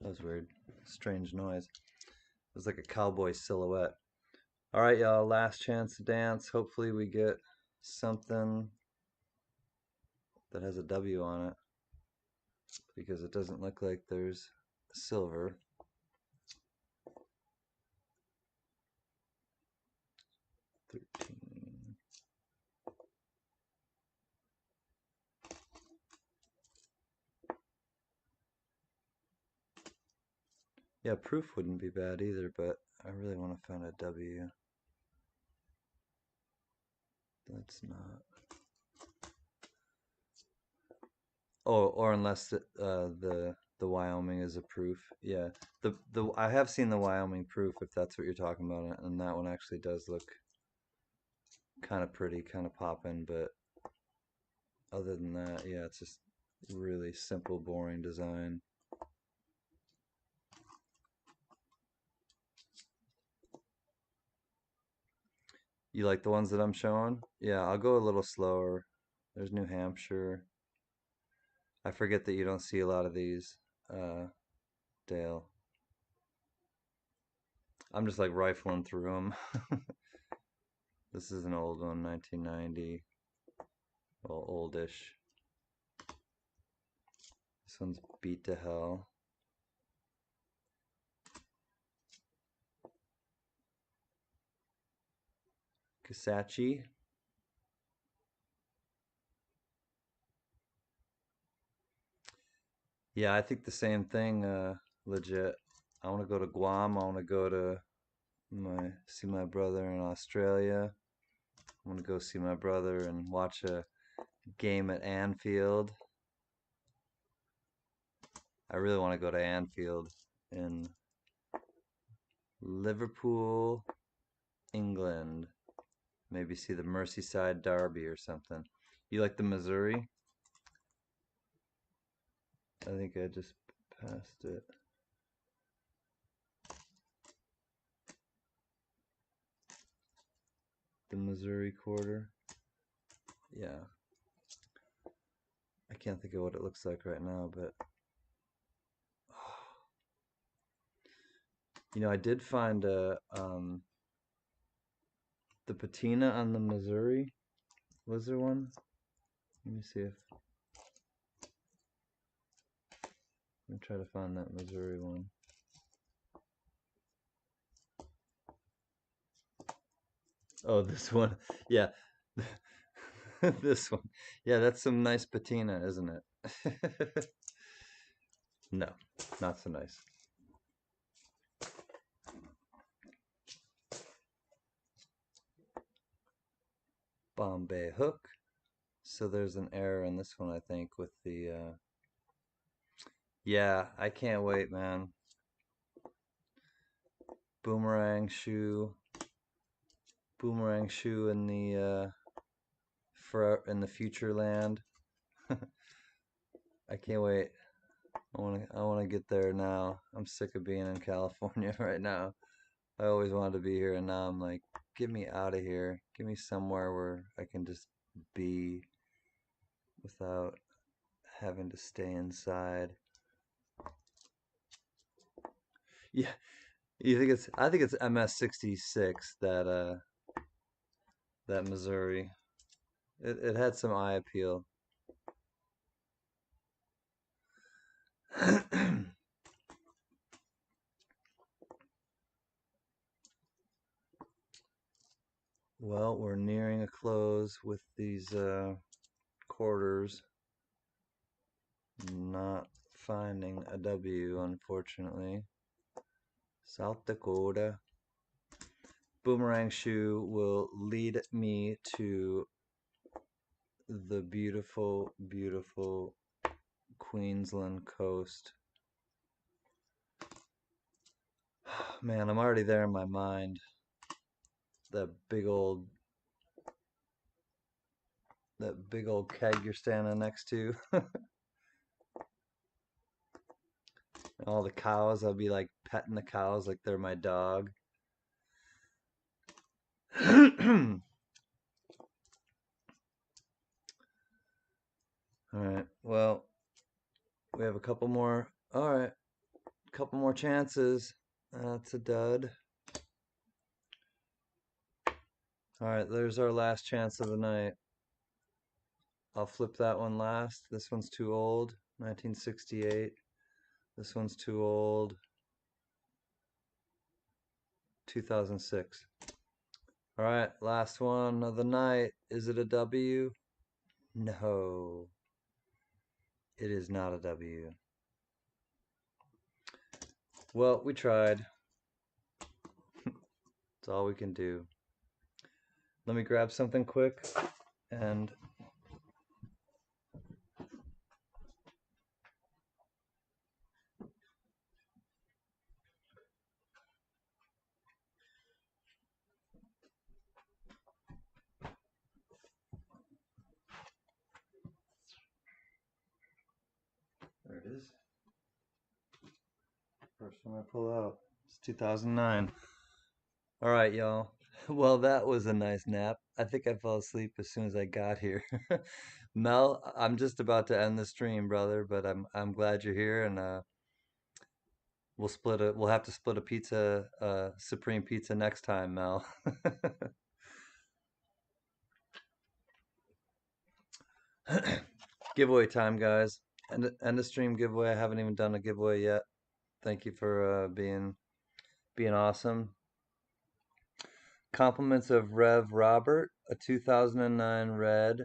that was weird, strange noise. It was like a cowboy silhouette. All right, y'all, last chance to dance. Hopefully we get something that has a W on it because it doesn't look like there's silver. 13. Yeah, proof wouldn't be bad either, but I really want to find a W. That's not. Oh, or unless the Wyoming is a proof. Yeah, the I have seen the Wyoming proof if that's what you're talking about, and that one actually does look kind of pretty, kind of poppin'. But other than that, yeah, it's just really simple, boring design. You like the ones that I'm showing? Yeah, I'll go a little slower. There's New Hampshire. I forget that you don't see a lot of these, uh, Dale. I'm just like rifling through them. This is an old one, 1990. Well, oldish. This one's beat to hell. Kasachi. Yeah, I think the same thing, legit. I want to go to Guam. I want to go to see my brother in Australia. I want to go see my brother and watch a game at Anfield. I really want to go to Anfield in Liverpool, England. Maybe see the Merseyside Derby or something. You like the Missouri? I think I just passed it. The Missouri Quarter. Yeah. I can't think of what it looks like right now, but you know, I did find the patina on the Missouri. Was there one? Let me see if let me try to find that Missouri one. Oh, this one. Yeah. This one. Yeah, that's some nice patina, isn't it? No, not so nice. Bombay hook. So there's an error in this one, I think, with the yeah, I can't wait, man. Boomerang shoe. Boomerang shoe in the for in the future land. I can't wait. I want to get there now. I'm sick of being in California right now. I always wanted to be here, and now I'm like, get me out of here. Give me somewhere where I can just be without having to stay inside. Yeah, you think it's? I think it's MS-66 that Missouri. It had some eye appeal. Well, we're nearing a close with these quarters. Not finding a W, unfortunately. South Dakota. Boomerang shoe will lead me to the beautiful, beautiful Queensland coast. Man, I'm already there in my mind. That big old that big old keg you're standing next to. All the cows, I'll be like petting the cows like they're my dog. All right. Well, we have a couple more. All right. A couple more chances. That's a dud. All right, there's our last chance of the night. I'll flip that one last. This one's too old. 1968. This one's too old. 2006. All right, last one of the night. Is it a W? No, it is not a W. Well, we tried. That's all we can do. Let me grab something quick and there it is. First one I pull out. It's 2009. All right, y'all. Well, that was a nice nap. I think I fell asleep as soon as I got here. Mel, I'm just about to end the stream, brother, but I'm glad you're here, and we'll have to split a pizza, supreme pizza next time, Mel. Giveaway time, guys. End of stream giveaway. I haven't even done a giveaway yet. Thank you for being awesome. Compliments of Rev Robert, a 2009 red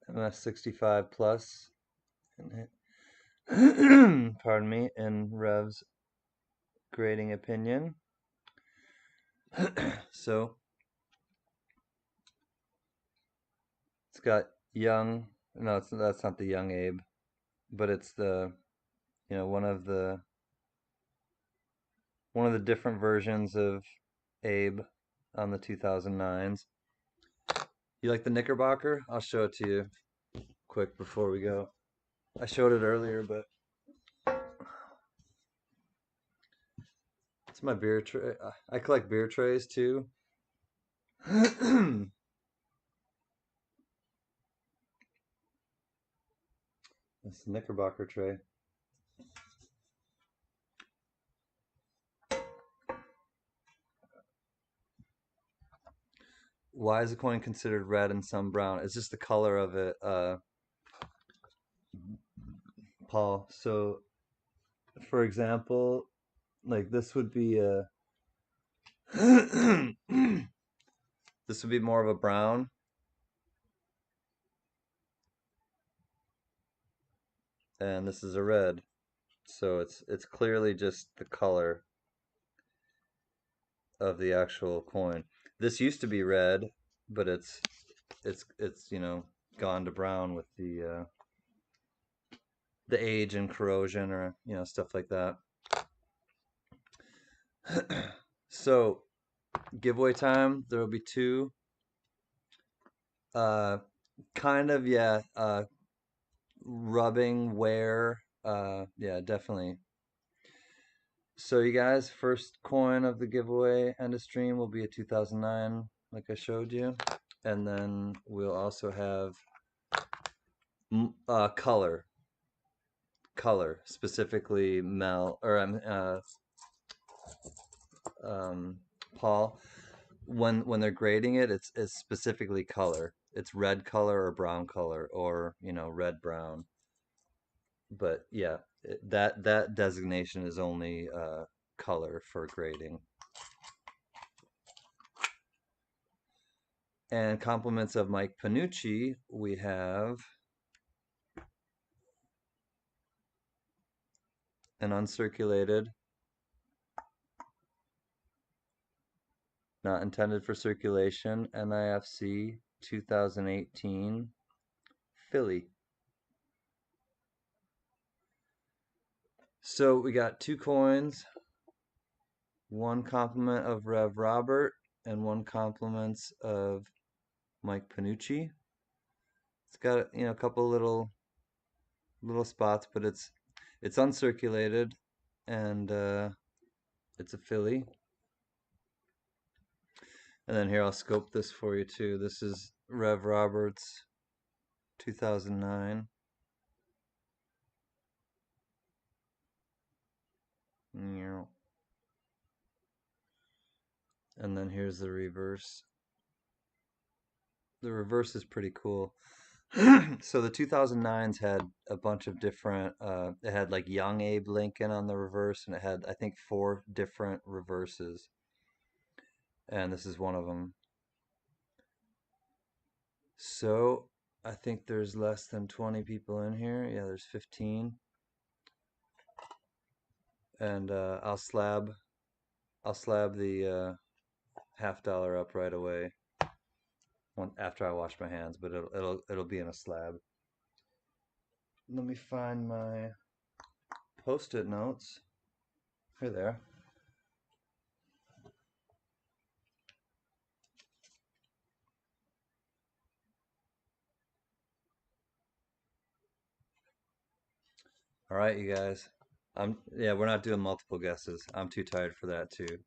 MS65 plus. Pardon me, in Rev's grading opinion. So it's got young. No, that's not the young Abe, but it's the one of the different versions of Abe on the 2009s. You like the Knickerbocker? I'll show it to you quick before we go. I showed it earlier, but it's my beer tray. I collect beer trays too. It's the Knickerbocker tray. Why is a coin considered red and some brown? It's just the color of it, Paul. So, for example, like this would be a this would be more of a brown, and this is a red. So it's clearly just the color of the actual coin. This used to be red, but it's gone to brown with the age and corrosion or stuff like that. So giveaway time. There will be two. Uh, kind of yeah. Rubbing wear. Yeah, definitely. So you guys, first coin of the giveaway end of stream will be a 2009, like I showed you, and then we'll also have color specifically Mel or Paul. When they're grading it, it's specifically color. It's red color or brown color or red brown. But yeah, that designation is only color for grading. And compliments of Mike Panucci, we have an uncirculated, not intended for circulation, NIFC 2018 Philly. So we got 2 coins, one compliment of Rev Robert, and one compliments of Mike Panucci. It's got a couple little spots, but it's uncirculated, and it's a Philly. And then here I'll scope this for you too. This is Rev Roberts, 2009. And then here's the reverse. The reverse is pretty cool. So the 2009s had a bunch of different it had like young Abe Lincoln on the reverse, and it had I think 4 different reverses, and this is one of them. So I think there's less than 20 people in here. Yeah, there's 15. And I'll slab the $50 up right away after I wash my hands, but it'll be in a slab. Let me find my post-it notes. Here they are. All right, you guys. Yeah, we're not doing multiple guesses. I'm too tired for that too.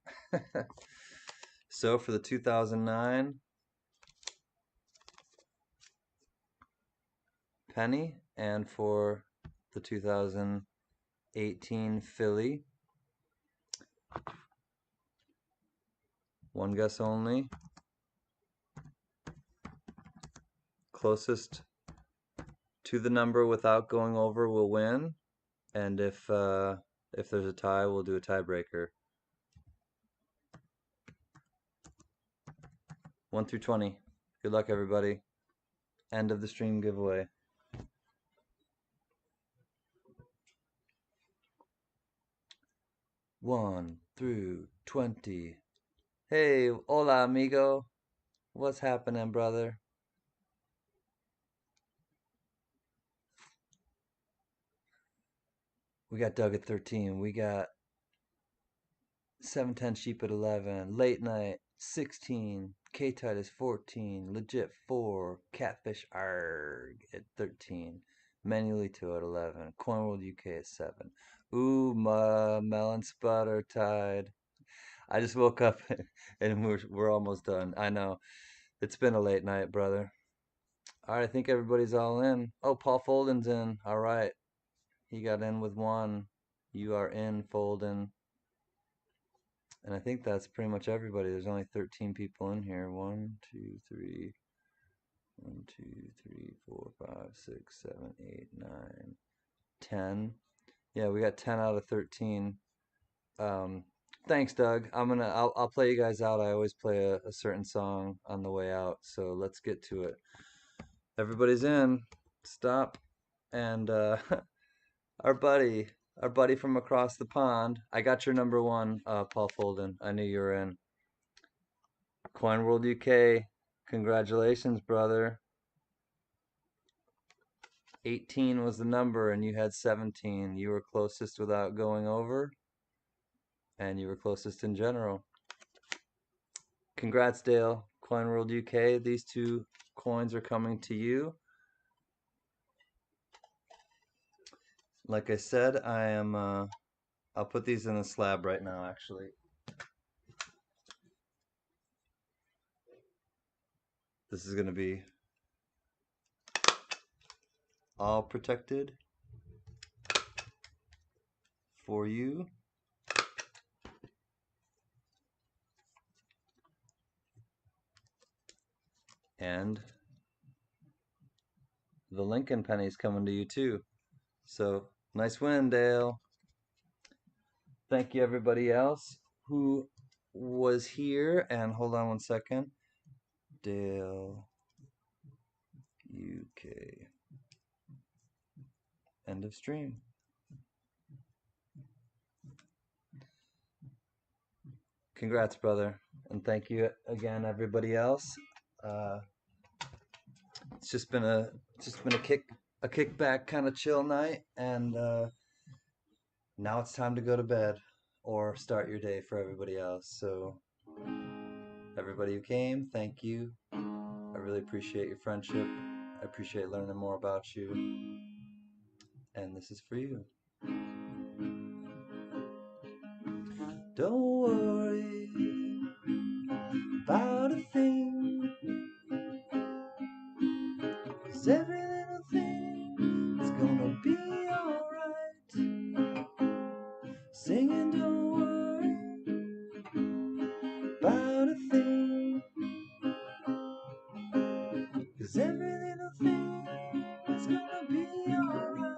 So for the 2009 penny and for the 2018 Philly, one guess only. Closest to the number without going over will win, and if there's a tie, we'll do a tiebreaker. 1 through 20. Good luck, everybody. End of the stream giveaway. One through 20. Hey, hola, amigo. What's happening, brother? We got Doug at 13. We got 710 Sheep at 11. Late Night 16. K-Titus 14. Legit 4. Catfish Arg at 13. Manually 2 at 11. Cornworld UK at 7. Ooh, my melon sputter tied. I just woke up and we're almost done. I know. It's been a late night, brother. All right, I think everybody's all in. Oh, Paul Folden's in. All right. He got in with 1. You are in, Folden. And I think that's pretty much everybody. There's only 13 people in here. 1, 2, 3. 1, 2, 3, 4, 5, 6, 7, 8, 9, 10. Yeah, we got 10 out of 13. Thanks, Doug. I'll play you guys out. I always play a certain song on the way out, so let's get to it. Everybody's in. Stop. And our buddy from across the pond. I got your number 1, Paul Folden. I knew you were in. Coin World UK. Congratulations, brother. 18 was the number, and you had 17. You were closest without going over, and you were closest in general. Congrats, Dale. Coin World UK. These 2 coins are coming to you. Like I said, I'll put these in the slab right now, actually. This is going to be all protected for you. And the Lincoln penny's coming to you too. So nice win, Dale. Thank you, everybody else who was here. And hold on 1 second. Dale UK. End of stream. Congrats, brother, and thank you again, everybody else. It's just been a kickback kind of chill night, and now it's time to go to bed or start your day for everybody else. So, everybody who came, thank you. I really appreciate your friendship. I appreciate learning more about you. And this is for you. Don't worry about a thing, 'cause every little thing is gonna be alright. Singing, don't worry about a thing, 'cause every little thing is gonna be alright.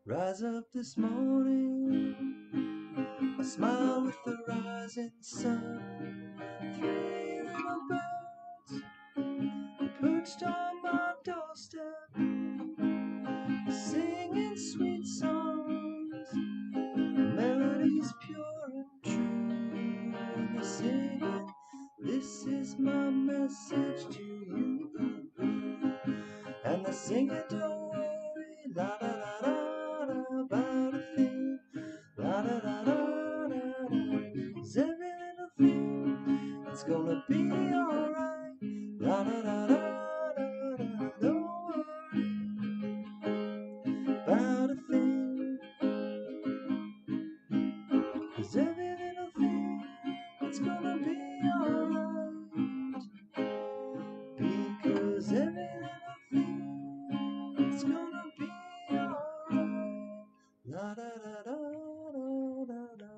Rise up this morning, I smile with the rising sun. Three little birds perched on my doorstep, singing sweet songs, melodies pure and true. And they're singing, this is my message to you. And they're singing, don't worry, la da da da da, about a thing, la da da da da da. 'Cause every little thing, it's gonna be alright, la da da da da da. Don't worry about a thing, 'cause every little thing, it's gonna be alright. Because every little thing, it's gonna be alright. La da da da da da da.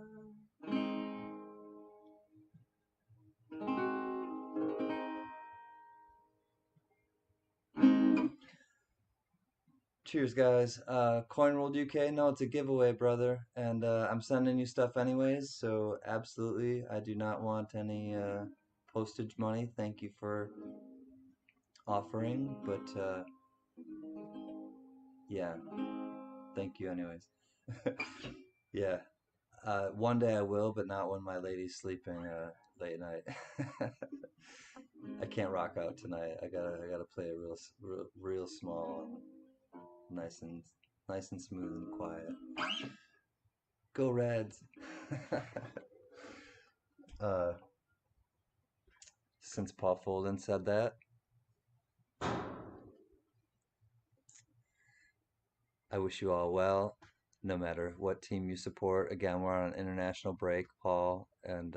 Cheers, guys. Coin World UK. No, it's a giveaway, brother, and I'm sending you stuff anyways. So absolutely, I do not want any postage money. Thank you for offering, but yeah, thank you anyways. Yeah, one day I will, but not when my lady's sleeping late night. I can't rock out tonight. I gotta play it real small and nice and smooth and quiet. Go Reds! uh, since Paul Folden said that, I wish you all well, no matter what team you support. Again, we're on an international break, Paul, and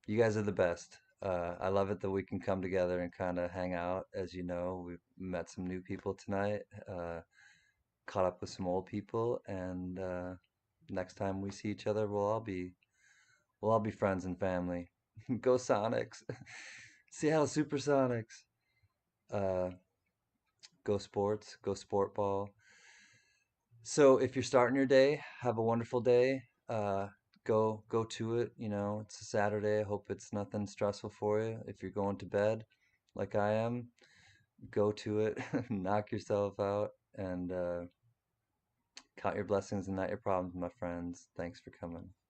you guys are the best. I love it that we can come together and kind of hang out. As you know, we've met some new people tonight, caught up with some old people, and next time we see each other, we'll all be friends and family. Go Sonics! Seattle Supersonics! Uh, go sports! Go sport ball! So if you're starting your day, have a wonderful day. Go to it. You know, it's a Saturday. I hope it's nothing stressful for you. If you're going to bed, like I am, go to it. Knock yourself out and count your blessings and not your problems, my friends. Thanks for coming.